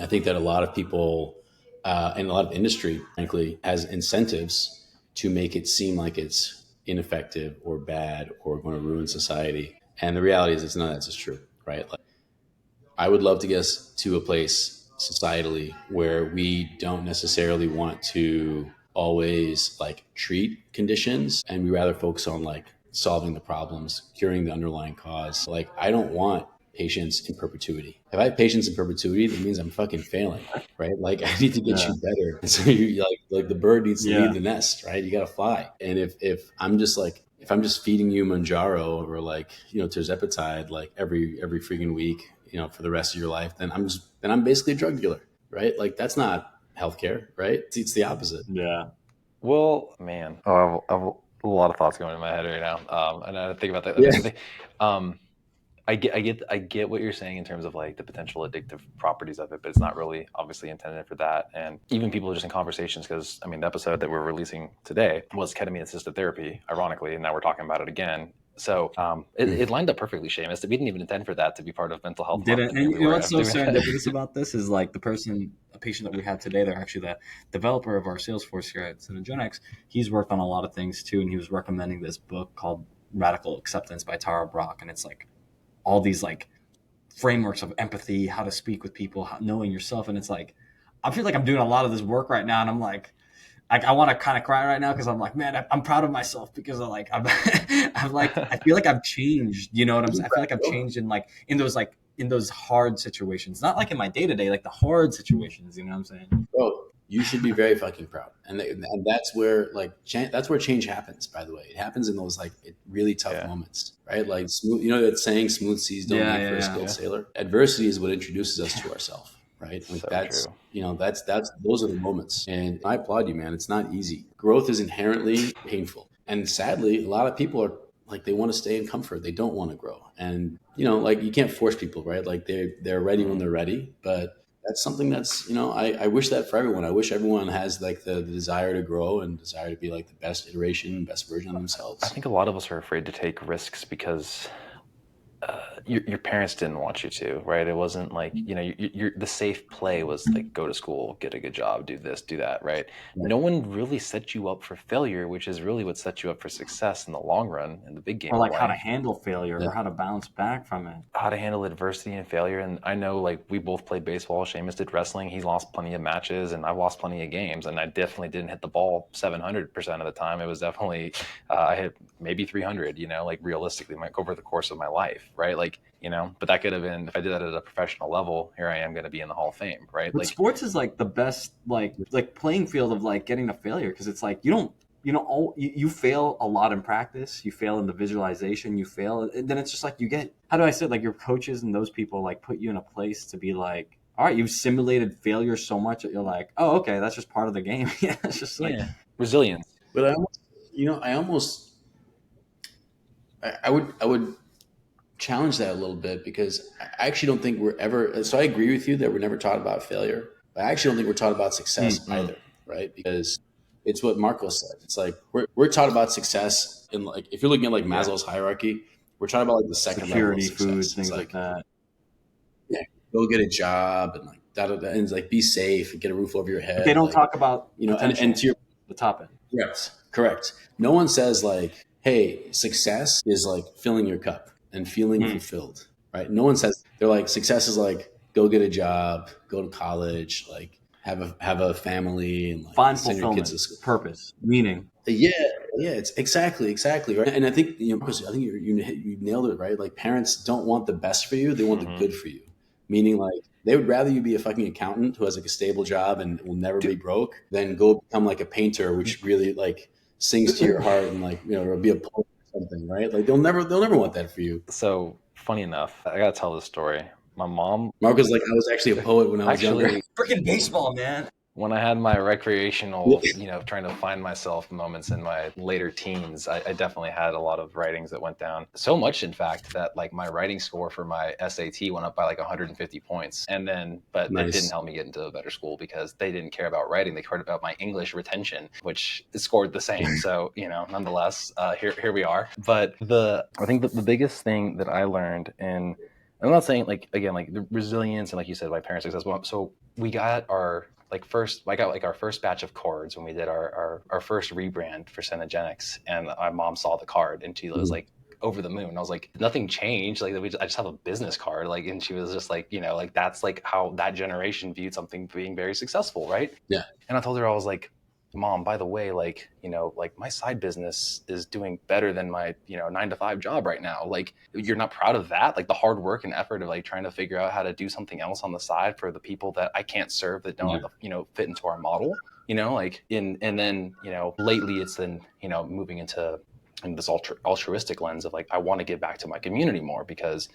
I think that a lot of people and a lot of industry, frankly, has incentives to make it seem like it's ineffective or bad or going to ruin society. And the reality is, it's none of that's just true, right? Like, I would love to get us to a place societally where we don't necessarily want to always like treat conditions, and we rather focus on like solving the problems, curing the underlying cause. Like, I don't want patients in perpetuity. If I have patients in perpetuity, that means I'm fucking failing, right? Like, I need to get you better. And so you like the bird needs to leave the nest, right? You got to fly. And if I'm just feeding you Manjaro or like, tirzepatide, like every freaking week, for the rest of your life, then I'm basically a drug dealer, right? Like, that's not healthcare, right? It's the opposite. Yeah. Well, man, I have a lot of thoughts going in my head right now, and I think about that. Yeah. I get what you're saying in terms of like the potential addictive properties of it, but it's not really obviously intended for that. And even people just in conversations, because I mean, the episode that we're releasing today was ketamine assisted therapy, ironically, and now we're talking about it again. So it lined up perfectly, Seamus. We didn't even intend for that to be part of mental health month. Didn't. And you know what's so serendipitous about this is like a patient that we have today, they're actually the developer of our Salesforce here at Cenegenics. He's worked on a lot of things too, and he was recommending this book called Radical Acceptance by Tara Brach, and it's like all these like frameworks of empathy, how to speak with people, knowing yourself. And it's like, I feel like I'm doing a lot of this work right now, and I'm like I want to kind of cry right now because I'm like, man, I'm proud of myself because I'm I feel like I've changed. You know what I'm saying? I feel like I've changed in those hard situations, not like in my day to day, like the hard situations. You know what I'm saying? Bro, you should be very fucking proud, and that's where that's where change happens. By the way, it happens in those like really tough moments, right? Like smooth, that saying, "Smooth seas don't make for a skilled sailor." Adversity is what introduces us to ourselves, right? Like So true. that's those are the moments, and I applaud you, man. It's not easy. Growth is inherently painful, and sadly, a lot of people are like, they want to stay in comfort. They don't want to grow, and like, you can't force people, right? Like they're ready when they're ready, but that's something that's, I wish that for everyone. I wish everyone has like the desire to grow and desire to be like the best iteration, best version of I themselves. think a lot of us are afraid to take risks because your parents didn't want you to, right? It wasn't like, the safe play was like, go to school, get a good job, do this, do that, right? Right. No one really set you up for failure, which is really what sets you up for success in the long run, in the big game Or of like how to life. handle failure Yeah. or how to bounce back from it. How to handle adversity and failure. And I know, like, we both played baseball. Seamus did wrestling. He's lost plenty of matches, and I've lost plenty of games. And I definitely didn't hit the ball 700% of the time. It was definitely, I hit maybe 300, like realistically, over the course of my life, right? Like, but that could have been, if I did that at a professional level, here I am going to be in the Hall of Fame, right? But Like, sports is like the best like playing field of like getting to failure, because it's like you fail a lot in practice, you fail in the visualization, you fail, and then it's just like you get, how do I say it? Like your coaches and those people like put you in a place to be like, all right, you've simulated failure so much that you're like, oh, okay, that's just part of the game. Yeah, it's just like resilience. But I would challenge that a little bit, because I actually don't think we're ever. So I agree with you that we're never taught about failure, but I actually don't think we're taught about success either, right? Because it's what Marco said. It's like we're taught about success in, like, if you're looking at like Maslow's hierarchy, we're taught about like the second level of security, food, success. things It's like that. yeah, go get a job and like da da da, and it's like be safe and get a roof over your head. But they don't like, talk about and to your the top end. correct. No one says like, hey, success is like filling your cup and feeling fulfilled, right? No one says. They're like, success is like go get a job, go to college, like have a family, and like Find send your kids fulfillment, to school. purpose, meaning. Yeah, it's exactly right. And I think because I think you nailed it, right? Like parents don't want the best for you; they want the good for you. Meaning, like they would rather you be a fucking accountant who has like a stable job and will never be broke than go become like a painter, which really like sings to your heart, and like or be a poet or something, right? Like they'll never want that for you. So funny enough, I gotta tell this story. My mom, Marco's like, I was actually a poet when I was younger. actually, Freaking baseball, man. when I had my recreational, trying to find myself moments in my later teens, I definitely had a lot of writings that went down. So much, in fact, that like my writing score for my SAT went up by like 150 points. And then, but it didn't help me get into a better school because they didn't care about writing. They cared about my English retention, which scored the same. So, nonetheless, here we are. But I think the biggest thing that I learned, and I'm not saying like, again, like the resilience and like you said, my parents' success. So we got our, I got like our first batch of cards when we did our first rebrand for Cenegenics, and my mom saw the card and she was like over the moon. I was like, nothing changed. Like I just have a business card. Like, and she was just like, like that's like how that generation viewed something being very successful, right? Yeah. And I told her, I was like, Mom, by the way, like, like my side business is doing better than my, 9-to-5 job right now. Like, you're not proud of that? Like the hard work and effort of like trying to figure out how to do something else on the side for the people that I can't serve, that don't, fit into our model, and then, lately it's then, moving into this altruistic lens of like, I want to give back to my community more because,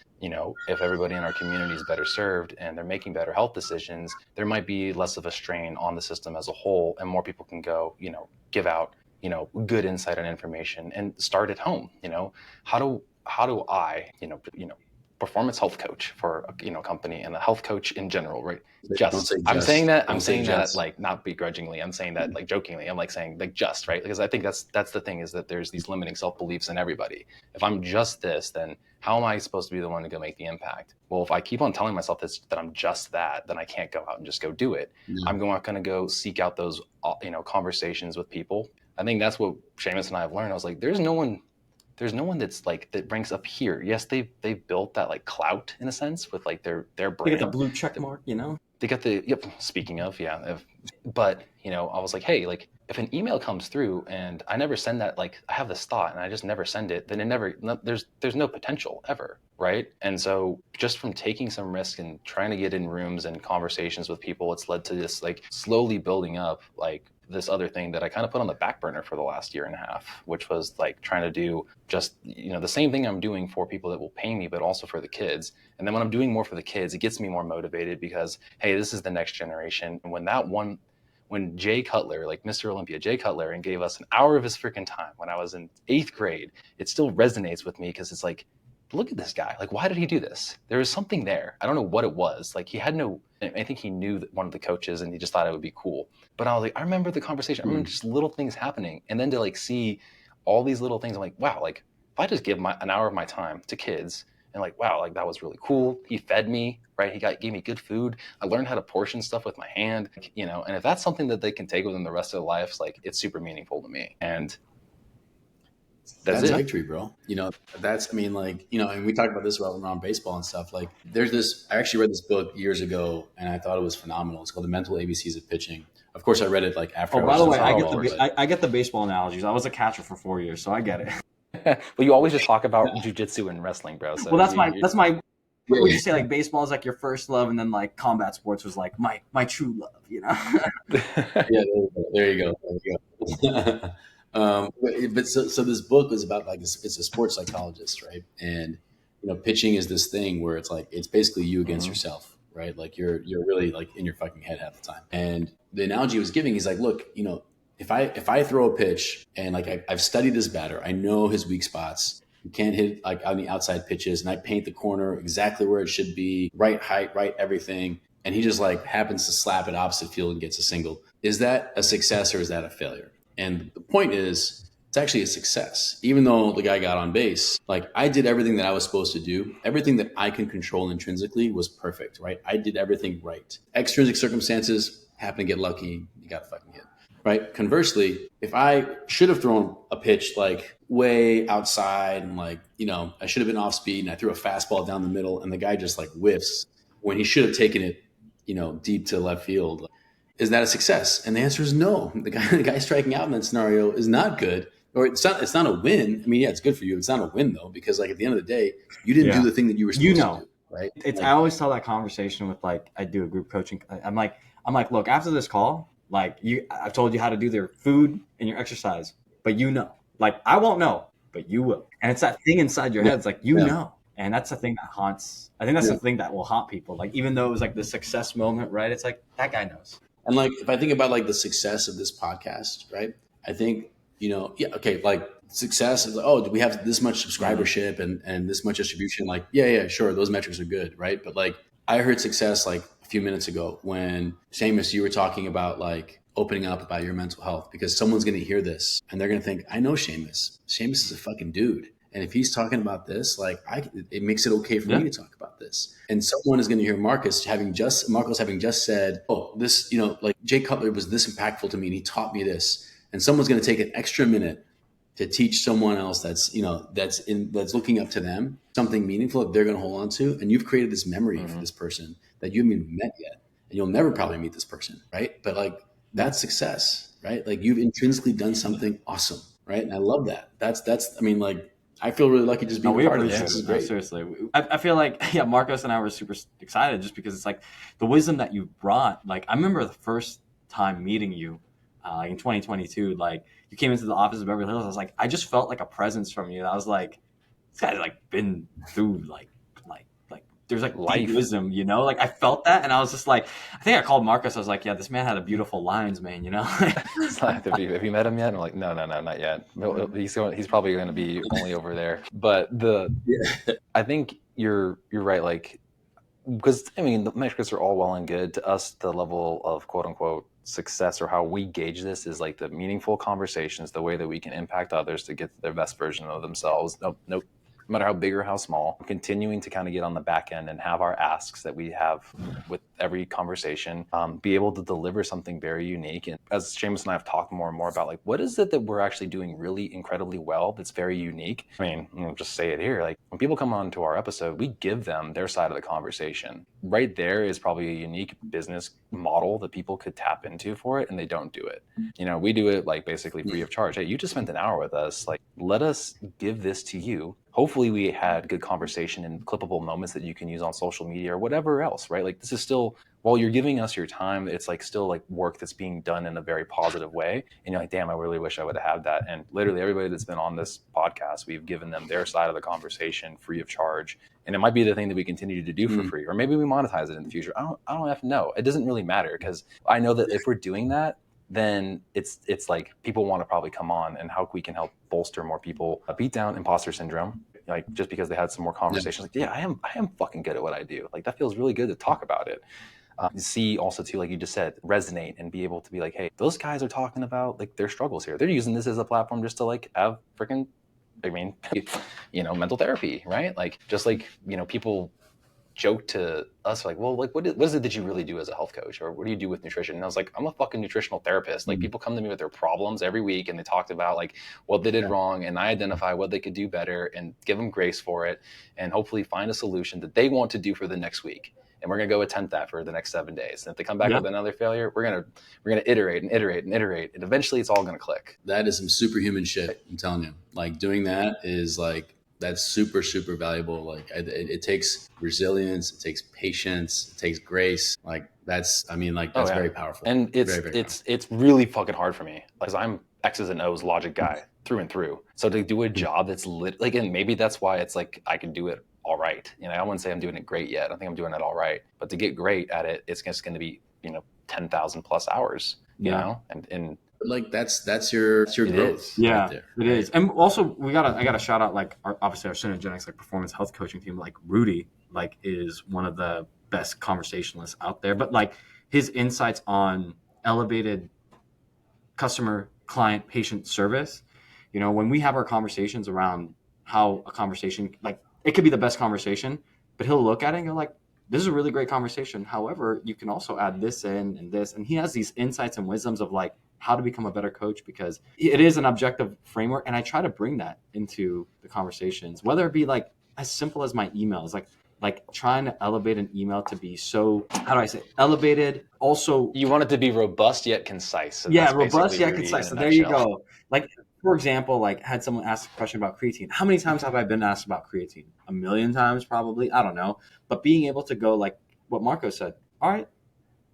if everybody in our community is better served and they're making better health decisions, there might be less of a strain on the system as a whole, and more people can go, give out, good insight and information, and start at home. How do I, performance health coach for a company, and a health coach in general, right? I'm saying that like not begrudgingly. I'm saying that like jokingly. I'm like saying like just, right? Because I think that's the thing, is that there's these limiting self-beliefs in everybody. If I'm just this, then how am I supposed to be the one to go make the impact? Well, if I keep on telling myself that I'm just that, then I can't go out and just go do it. I'm not going to go seek out those, conversations with people. I think that's what Seamus and I have learned. I was like, there's no one that's like that ranks up here. Yes, they've built that like clout in a sense with like their brand. They get the blue check mark, They got the Speaking of, but I was like, hey, like if an email comes through and I never send that, like I have this thought and I just never send it, then there's no potential ever, right? And so just from taking some risk and trying to get in rooms and conversations with people, it's led to this like slowly building up like this other thing that I kind of put on the back burner for the last year and a half, which was like trying to do just, the same thing I'm doing for people that will pay me, but also for the kids. And then when I'm doing more for the kids, it gets me more motivated because, hey, this is the next generation. And when Jay Cutler, like Mr. Olympia, Jay Cutler, and gave us an hour of his freaking time when I was in 8th grade, it still resonates with me because it's like, look at this guy. Like, why did he do this? There was something there. I don't know what it was. Like, he had no, I think he knew that one of the coaches and he just thought it would be cool. But I was like, I remember the conversation. I remember just little things happening. And then to like see all these little things, I'm like, wow, like if I just give an hour of my time to kids and like, wow, like that was really cool. He fed me, right? Gave me good food. I learned how to portion stuff with my hand, you know, and if that's something that they can take with them the rest of their lives, like it's super meaningful to me. And that's it. Victory, bro. You know, that's, I mean, like, you know, and we talked about this around baseball and stuff. Like there's this, I actually read this book years ago and I thought it was phenomenal. It's called The Mental ABCs of Pitching. Of course, I read it like after. Oh, by the way, I get the baseball analogies. I was a catcher for 4 years, so I get it. Well, you always just talk about jujitsu and wrestling, bro. So well, that's my. Would you say like baseball is like your first love, and then like combat sports was like my true love, you know? Yeah, there you go. But so this book was about like it's a sports psychologist, right? And you know, pitching is this thing where it's like it's basically you against yourself, right? Like you're really like in your fucking head half the time. And the analogy he was giving, he's like, look, you know, if I throw a pitch and like I've studied this batter, I know his weak spots. You can't hit like on the outside pitches, and I paint the corner exactly where it should be, right height, right everything. And he just like happens to slap it opposite field and gets a single. Is that a success or is that a failure? And the point is, it's actually a success. Even though the guy got on base, like I did everything that I was supposed to do. Everything that I can control intrinsically was perfect, right? I did everything right. Extrinsic circumstances happen to get lucky. You got to fucking hit, right? Conversely, if I should have thrown a pitch like way outside and like, you know, I should have been off speed and I threw a fastball down the middle and the guy just like whiffs when he should have taken it, you know, deep to left field. Is that a success? And the answer is no. The guy striking out in that scenario is not good, or it's not a win. I mean, yeah, it's good for you. It's not a win though, because like at the end of the day, you didn't do the thing that you were supposed to do, right? It's like, I always tell that conversation with like I do a group coaching. I'm like, look, after this call, like I've told you how to do their food and your exercise, but you know, like I won't know, but you will. And it's that thing inside your head. It's like you know. And that's the thing that haunts. I think that's the thing that will haunt people. Like even though it was like the success moment, right? It's like that guy knows. And like, if I think about like the success of this podcast, right? I think, you know, yeah, okay, like success is, oh, do we have this much subscribership and this much distribution? Like, yeah, sure, those metrics are good, right? But like, I heard success like a few minutes ago when Seamus, you were talking about like opening up about your mental health, because someone's going to hear this and they're going to think, I know Seamus. Seamus is a fucking dude. And if he's talking about this, like it makes it okay for me to talk about this. And someone is going to hear Marcos having just said, oh, this, you know, like Jay Cutler was this impactful to me and he taught me this. And someone's going to take an extra minute to teach someone else that's, you know, that's looking up to them something meaningful that they're going to hold on to. And you've created this memory for this person that you haven't even met yet. And you'll never probably meet this person, right? But like that's success, right? Like you've intrinsically done something awesome, right? And I love that. That's I mean, like, I feel really lucky just being a part of this. This is great. Seriously. I feel like, Marcos and I were super excited just because it's like the wisdom that you brought. Like, I remember the first time meeting you in 2022, like you came into the office of Beverly Hills. I was like, I just felt like a presence from you. I was like, this guy's like been through like there's like life wisdom, you know, like I felt that. And I was just like, I think I called Marcos. I was like, yeah, this man had a beautiful lines, man, you know? Have you met him yet? And I'm like, no, not yet. He's probably going to be only over there. But I think you're right. Like, because I mean, the metrics are all well and good to us. The level of quote unquote success or how we gauge this is like the meaningful conversations, the way that we can impact others to get their best version of themselves. No matter how big or how small, continuing to kind of get on the back end and have our asks that we have with every conversation, be able to deliver something very unique. And as Seamus and I have talked more and more about, like, what is it that we're actually doing really incredibly well that's very unique? I mean, I'll just say it here. Like, when people come on to our episode, we give them their side of the conversation. Right there is probably a unique business model that people could tap into for it, and they don't do it. You know, we do it like basically free of charge. Hey, you just spent an hour with us. Like, let us give this to you. Hopefully we had good conversation and clippable moments that you can use on social media or whatever else, right? Like, this is still, while you're giving us your time, it's like still like work that's being done in a very positive way. And you're like, damn, I really wish I would have had that. And literally everybody that's been on this podcast, we've given them their side of the conversation free of charge. And it might be the thing that we continue to do for free, or maybe we monetize it in the future. I don't have to know. It doesn't really matter, because I know that if we're doing that, then it's like people want to probably come on, and how we can help bolster more people beat down imposter syndrome. like just because they had some more conversations. Like, yeah, I am fucking good at what I do. Like that feels really good to talk about it. See also too, like you just said, resonate and be able to be like, hey, those guys are talking about like their struggles here. They're using this as a platform just to like have freaking, I mean, mental therapy, right? Like just like, people joke to us like, well, like what is it that you really do as a health coach, or what do you do with nutrition? And I was like, I'm a fucking nutritional therapist. Like people come to me with their problems every week, and they talked about like what they did wrong, and I identify what they could do better and give them grace for it, and hopefully find a solution that they want to do for the next week. And we're gonna go attempt that for the next 7 days. And if they come back with another failure, we're gonna iterate and iterate and iterate, and eventually it's all gonna click. That is some superhuman shit. I'm telling you, like doing that is like, that's super, super valuable. Like it takes resilience, it takes patience, it takes grace. Like that's very powerful. And it's really fucking hard for me because I'm X's and O's logic guy through and through. So to do a job that's like, and maybe that's why it's like I can do it all right. I wouldn't say I'm doing it great yet. I think I'm doing it all right. But to get great at it, it's just going to be 10,000 plus hours. And like that's your growth. Yeah, right there, it is. And also I gotta shout out like obviously our Cenegenics like performance health coaching team. Like Rudy like is one of the best conversationalists out there, but like his insights on elevated customer, client, patient service, when we have our conversations around how a conversation, like it could be the best conversation, but he'll look at it and go like, this is a really great conversation. However, you can also add this in and this. And he has these insights and wisdoms of like how to become a better coach, because it is an objective framework. And I try to bring that into the conversations, whether it be like as simple as my emails, like trying to elevate an email to be so, how do I say, elevated. Also, you want it to be robust yet concise. Yeah, robust yet concise. So there you go. Like, for example, like had someone ask a question about creatine. How many times have I been asked about creatine? 1,000,000 times, probably. I don't know. But being able to go like what Marco said, all right,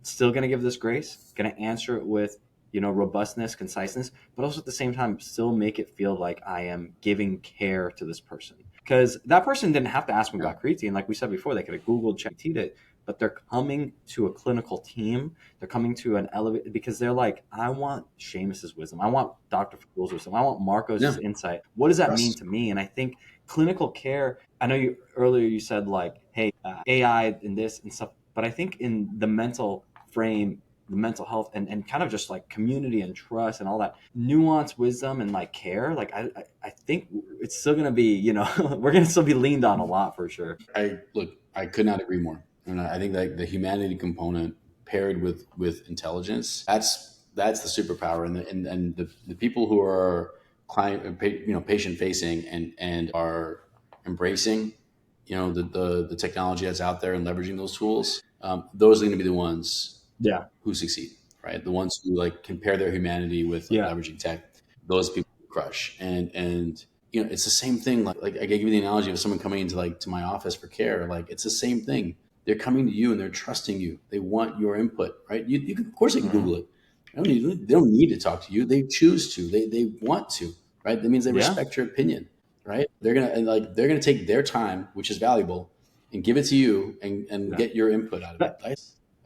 still going to give this grace, going to answer it with, robustness, conciseness, but also at the same time, still make it feel like I am giving care to this person. Because that person didn't have to ask me about creatine. Like we said before, they could have Googled, checked it, but they're coming to a clinical team. They're coming to an elevate because they're like, I want Seamus's wisdom. I want Dr. Fadul's wisdom. I want Marco's insight. What does that mean to me? And I think clinical care, I know earlier you said like, hey, AI and this and stuff, but I think in the mental frame, the mental health and kind of just like community and trust and all that nuance, wisdom and like care, like I think it's still going to be, we're going to still be leaned on a lot for sure. I could not agree more. And I think that the humanity component paired with intelligence, that's the superpower. And the people who are patient facing and are embracing, the technology that's out there and leveraging those tools, those are going to be the ones who succeed, right? The ones who like compare their humanity with leveraging tech. Those people crush. And it's the same thing. Like I gave you the analogy of someone coming into to my office for care. Like it's the same thing. They're coming to you and they're trusting you. They want your input, right? You can, of course, they can Google it. They don't need to talk to you. They choose to. They want to, right? That means they respect your opinion, right? They're gonna take their time, which is valuable, and give it to you and get your input out of it.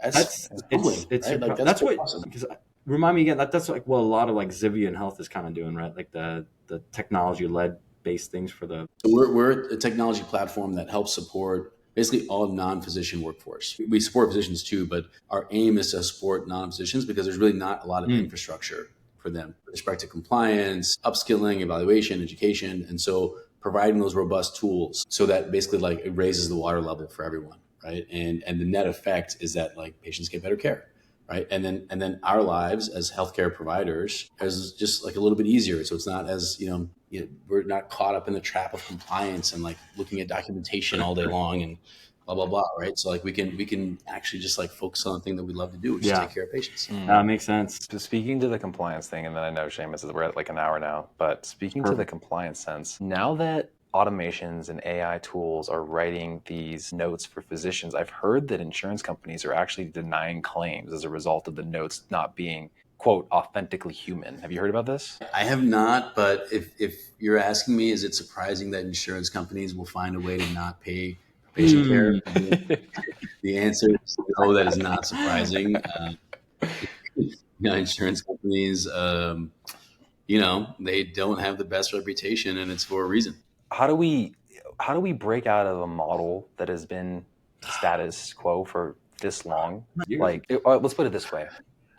That's humbling, right? Like that's what. Awesome. Because remind me again. That's like what a lot of like Zivian Health is kind of doing, right? Like the technology led based things for the. So we're a technology platform that helps support basically all non-physician workforce. We support physicians too, but our aim is to support non-physicians because there's really not a lot of infrastructure for them with respect to compliance, upskilling, evaluation, education. And so providing those robust tools so that basically like it raises the water level for everyone, right? And the net effect is that like patients get better care, right? And then our lives as healthcare providers is just like a little bit easier. So it's not as, we're not caught up in the trap of compliance and like looking at documentation all day long and blah, blah, blah, right? So like we can actually just like focus on the thing that we love to do, which is take care of patients. That makes sense. So speaking to the compliance thing, and then I know Seamus, we're at like an hour now, but speaking to the compliance sense, now that automations and AI tools are writing these notes for physicians, I've heard that insurance companies are actually denying claims as a result of the notes not being, quote, authentically human. Have you heard about this? I have not, but if you're asking me, is it surprising that insurance companies will find a way to not pay patient care? The answer is no, that is not surprising. Insurance companies, they don't have the best reputation, and it's for a reason. How do we, how do we break out of a model that has been status quo for this long? Like, let's put it this way.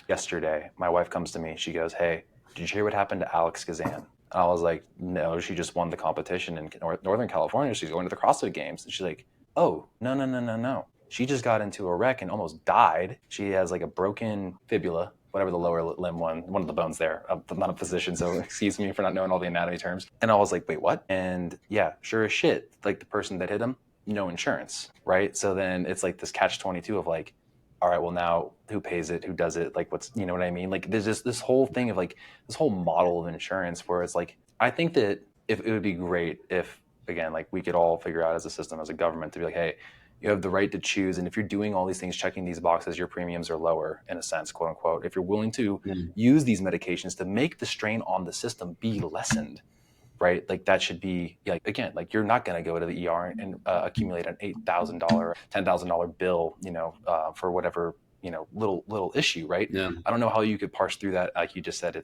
Yesterday, my wife comes to me. She goes, "Hey, did you hear what happened to Alex Kazan?" And I was like, "No, she just won the competition in Northern California. She's going to the CrossFit Games." And she's like, "Oh, no, no, no, no, no. She just got into a wreck and almost died. She has like a broken fibula, whatever the lower limb one of the bones there. I'm not a physician, so excuse me for not knowing all the anatomy terms." And I was like, "Wait, what?" And yeah, sure as shit, like the person that hit him, no insurance, right? So then it's like this catch-22 of like, all right, well now who pays it? Who does it? Like what's, you know what I mean? Like there's just this whole thing of like this whole model of insurance where it's like, I think that if it would be great if, again, like we could all figure out as a system, as a government to be like, hey, you have the right to choose. And if you're doing all these things, checking these boxes, your premiums are lower in a sense, quote unquote. If you're willing to use these medications to make the strain on the system be lessened, right? Like that should be like, again, like you're not going to go to the ER and accumulate an $8,000, $10,000 bill, for whatever, little issue, right? Yeah. I don't know how you could parse through that. Like you just said,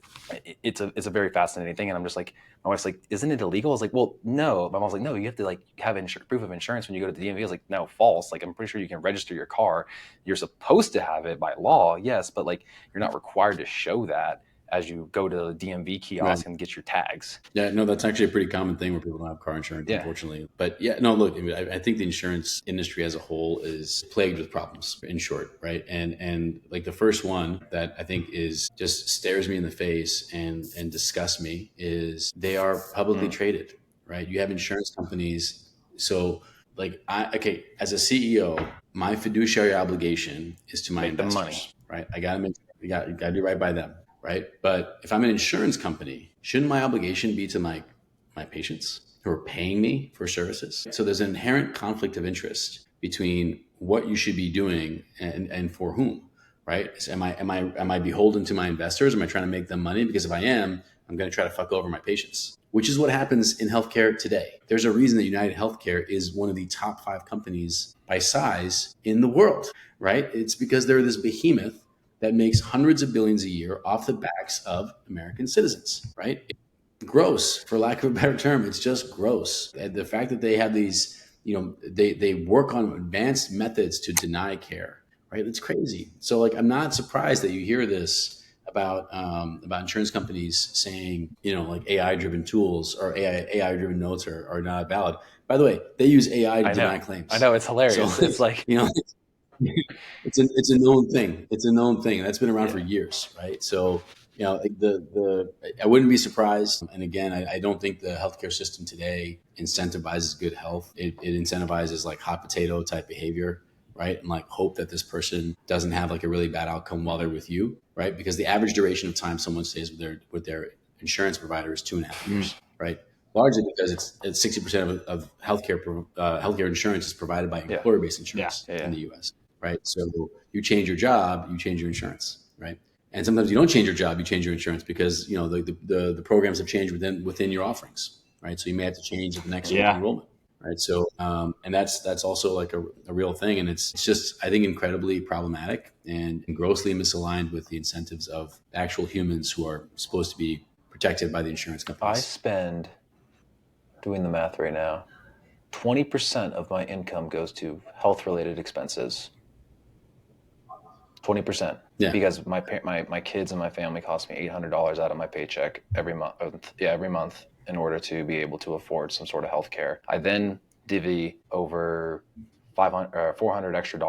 it's a very fascinating thing. And I'm just like, my wife's like, isn't it illegal? I was like, well, no. My mom's like, no, you have to like have proof of insurance when you go to the DMV. I was like, no, false. Like, I'm pretty sure you can register your car. You're supposed to have it by law. Yes. But like, you're not required to show that as you go to the DMV kiosk and get your tags. Yeah, no, that's actually a pretty common thing where people don't have car insurance, unfortunately. But yeah, no, look, I think the insurance industry as a whole is plagued with problems, in short, right? And like the first one that I think is just stares me in the face and disgusts me is they are publicly traded, right? You have insurance companies. So like as a CEO, my fiduciary obligation is to my investors, money. Right? I got to do right by them. Right. But if I'm an insurance company, shouldn't my obligation be to my patients who are paying me for services? So there's an inherent conflict of interest between what you should be doing and for whom, right? So am I beholden to my investors? Am I trying to make them money? Because if I am, I'm going to try to fuck over my patients, which is what happens in healthcare today. There's a reason that United Healthcare is one of the top 5 companies by size in the world, right? It's because they're this behemoth that makes hundreds of billions a year off the backs of American citizens, right? Gross, for lack of a better term. It's just gross. And the fact that they have these, they work on advanced methods to deny care, right? It's crazy. So like, I'm not surprised that you hear this about insurance companies saying, like AI-driven tools or AI-driven notes are not valid. By the way, they use AI to deny claims. I know, it's hilarious. So it's like, it's a known thing. It's a known thing. That's been around for years, right? So, I wouldn't be surprised. And again, I don't think the healthcare system today incentivizes good health. It incentivizes like hot potato type behavior, right? And like hope that this person doesn't have like a really bad outcome while they're with you, right? Because the average duration of time someone stays with their insurance provider is 2.5 years, right? Largely because it's 60% of healthcare insurance is provided by employer-based insurance in the U.S. Right. So you change your job, you change your insurance. Right. And sometimes you don't change your job, you change your insurance because, the programs have changed within your offerings. Right. So you may have to change at the next enrollment. Right. So and that's also like a real thing. And it's just, I think, incredibly problematic and grossly misaligned with the incentives of actual humans who are supposed to be protected by the insurance companies. I spend, doing the math right now, 20% of my income goes to health related expenses. 20%, because my kids and my family cost me $800 out of my paycheck every month in order to be able to afford some sort of health care. I then divvy over $400 extra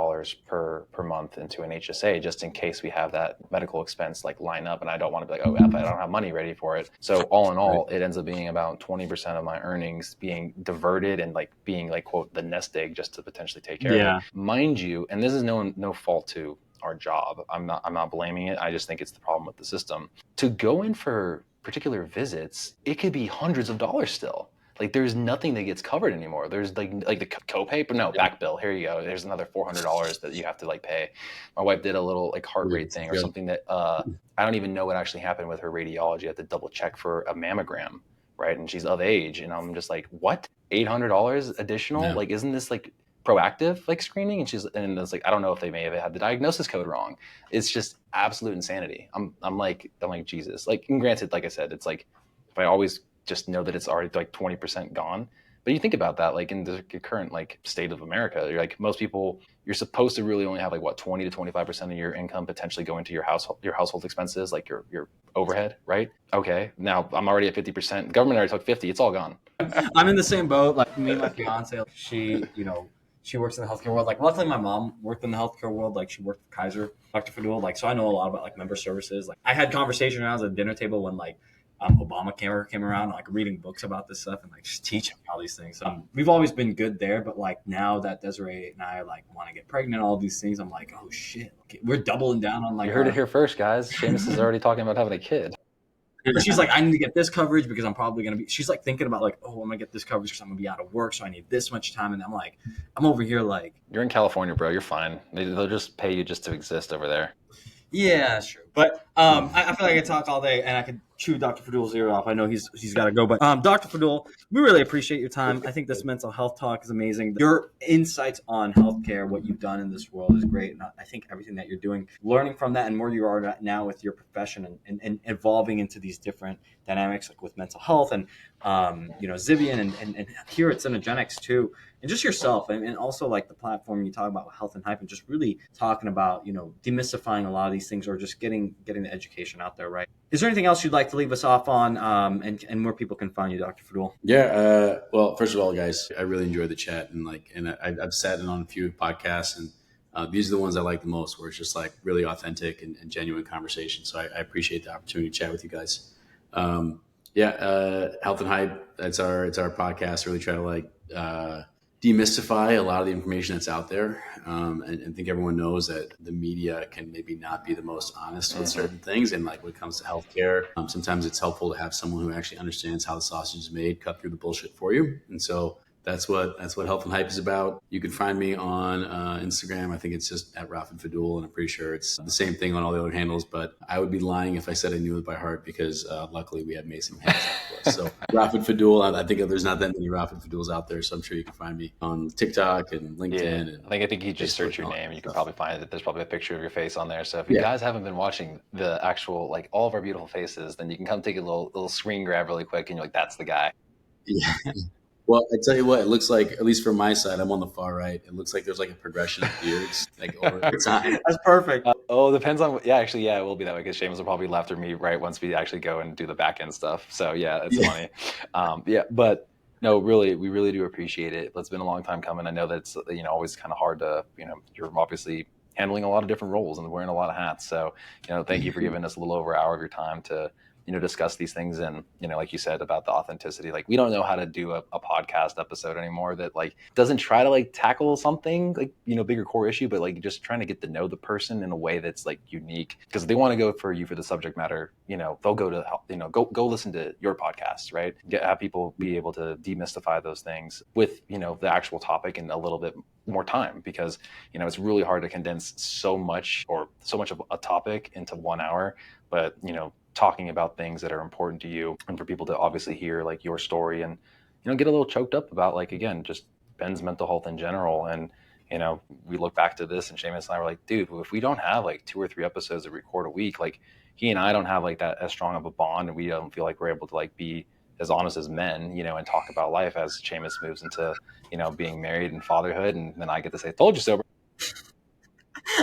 per month into an HSA just in case we have that medical expense like line up, and I don't want to be like, oh, I don't have money ready for it. So all in all, it ends up being about 20% of my earnings being diverted and like being like, quote, the nest egg just to potentially take care of it. Mind you, and this is no fault to our job. I'm not blaming it. I just think it's the problem with the system. To go in for particular visits, it could be hundreds of dollars still. Like there's nothing that gets covered anymore. There's like the copay, but no, back bill. Here you go. There's another $400 that you have to like pay. My wife did a little like heart rate thing or something that I don't even know what actually happened with her radiology. I had to double check for a mammogram, right? And she's of age, and I'm just like, what? $800 additional? No. Like, isn't this like proactive like screening? And it's like, I don't know if they may have had the diagnosis code wrong. It's just absolute insanity. I'm like Jesus. Like, and granted, like I said, it's like if I always just know that it's already like 20% gone, But you think about that, like in the current like state of America, you're like most people, you're supposed to really only have like what 20 to 25% of your income potentially going to your household expenses, like your overhead, right? Okay, now I'm already at 50%. The government already took 50. It's all gone. I'm in the same boat. Like me and my fiance, she, she works in the healthcare world. Like luckily my mom worked in the healthcare world. Like she worked with Kaiser, Dr. Fadul. Like, so I know a lot about like member services. Like I had conversation when I was at the dinner table when like Obama came around, like reading books about this stuff and like just teaching me all these things. We've always been good there, but like now that Desiree and I like want to get pregnant, all these things, I'm like, oh shit, okay, we're doubling down on like. You heard it here first, guys. Seamus is already talking about having a kid. She's like, I need to get this coverage because I'm probably going to be, she's like thinking about like, oh, I'm going to get this coverage because I'm going to be out of work. So I need this much time. And I'm like, I'm over here like. You're in California, bro. You're fine. They'll just pay you just to exist over there. Yeah, that's true. But I feel like I could talk all day and I could chew Dr. Fadul's ear off. I know he's got to go. But Dr. Fadul, we really appreciate your time. I think this mental health talk is amazing. Your insights on healthcare, what you've done in this world is great. And I think everything that you're doing, learning from that and where you are now with your profession and evolving into these different dynamics like with mental health and, Zivian and here at Cenegenics too. And just yourself and also like the platform you talk about health and hype and just really talking about, demystifying a lot of these things or just getting the education out there, right? Is there anything else you'd like to leave us off on and where people can find you, Dr. Fadul? Yeah. Well, first of all, guys, I really enjoyed the chat and I've sat in on a few podcasts and these are the ones I like the most where it's just like really authentic and genuine conversation. So I appreciate the opportunity to chat with you guys. Health and Hype. It's our podcast. Really try to demystify a lot of the information that's out there. And think everyone knows that the media can maybe not be the most honest with certain things. And like when it comes to healthcare, sometimes it's helpful to have someone who actually understands how the sausage is made, cut through the bullshit for you. And so that's what Health and Hype is about. You can find me on Instagram. I think it's just at Rafid Fadul, and I'm pretty sure it's the same thing on all the other handles. But I would be lying if I said I knew it by heart because luckily we had Mason hands out for us. So Rafid Fadul, I think there's not that many Rafid Faduls out there, so I'm sure you can find me on TikTok and LinkedIn. Yeah, and I think you just search your name, you can probably find it. There's probably a picture of your face on there. So if you guys haven't been watching the actual like all of our beautiful faces, then you can come take a little screen grab really quick, and you're like, that's the guy. Yeah. Well, I tell you what, it looks like, at least from my side, I'm on the far right. It looks like there's like a progression of beards like over time. That's perfect. Depends on, it will be that way because Seamus will probably left or me right once we actually go and do the back end stuff. So yeah, it's funny. But no, really, we really do appreciate it. It's been a long time coming. I know that it's, always kind of hard to, you're obviously handling a lot of different roles and wearing a lot of hats. So, thank you for giving us a little over an hour of your time to discuss these things. And, like you said about the authenticity, like we don't know how to do a podcast episode anymore that like doesn't try to like tackle something like, bigger core issue, but like just trying to get to know the person in a way that's like unique. Because if they want to go for you for the subject matter, they'll go to, go listen to your podcast, right? Have people be able to demystify those things with, the actual topic in a little bit more time because, it's really hard to condense so much of a topic into 1 hour, but, talking about things that are important to you and for people to obviously hear like your story and, get a little choked up about like, again, just Ben's mental health in general. And, we look back to this and Seamus and I were like, dude, if we don't have like 2 or 3 episodes to record a week, like he and I don't have like that as strong of a bond and we don't feel like we're able to like be as honest as men, and talk about life as Seamus moves into, being married and fatherhood. And then I get to say, told you so, bro.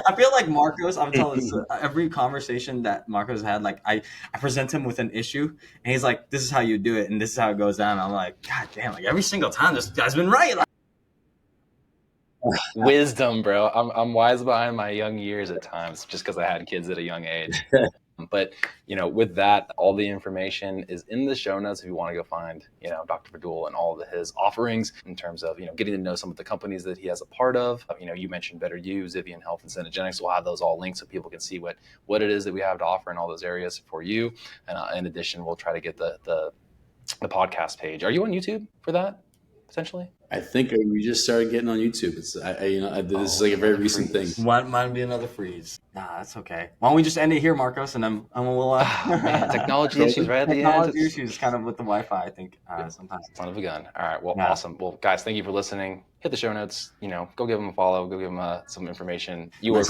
I feel like Marcos, I'm telling this, every conversation that Marcos had, like I present him with an issue and he's like, this is how you do it. And this is how it goes down. And I'm like, God damn, like every single time this guy's been right. Like, wisdom, bro. I'm wise behind my young years at times just because I had kids at a young age. But, with that, all the information is in the show notes if you want to go find, Dr. Fadul and all of his offerings in terms of, getting to know some of the companies that he has a part of. You mentioned Better You, Zivian Health, and Cenegenics. We'll have those all linked so people can see what it is that we have to offer in all those areas for you. And in addition, we'll try to get the podcast page. Are you on YouTube for that, potentially? I think we just started getting on YouTube. It's this is like a very recent thing. Might be another freeze. Nah, that's okay. Why don't we just end it here, Marcos, and we'll. Technology issues right at the end. Technology issues, kind of with the Wi-Fi, I think. Sometimes. Son of a gun. All right. Well, awesome. Well, guys, thank you for listening. Hit the show notes. Go give them a follow. Go give them some information. You were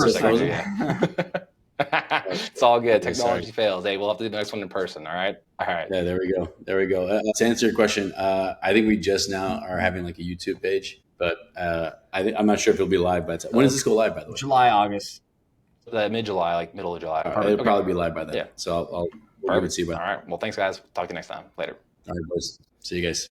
It's all good. Okay, Technology sorry. fails. Hey, we'll have to do the next one in person. All right. All right. Yeah, there we go. There we go. To answer your question, I think we just now are having like a YouTube page, but I'm not sure if it'll be live by the time. When does this go live, by the way? July, August. Mid-July, like middle of July. It'll Okay. probably be live by then. Yeah. So we'll give it to you. All right. Well, thanks, guys. Talk to you next time. Later. All right, boys. See you guys.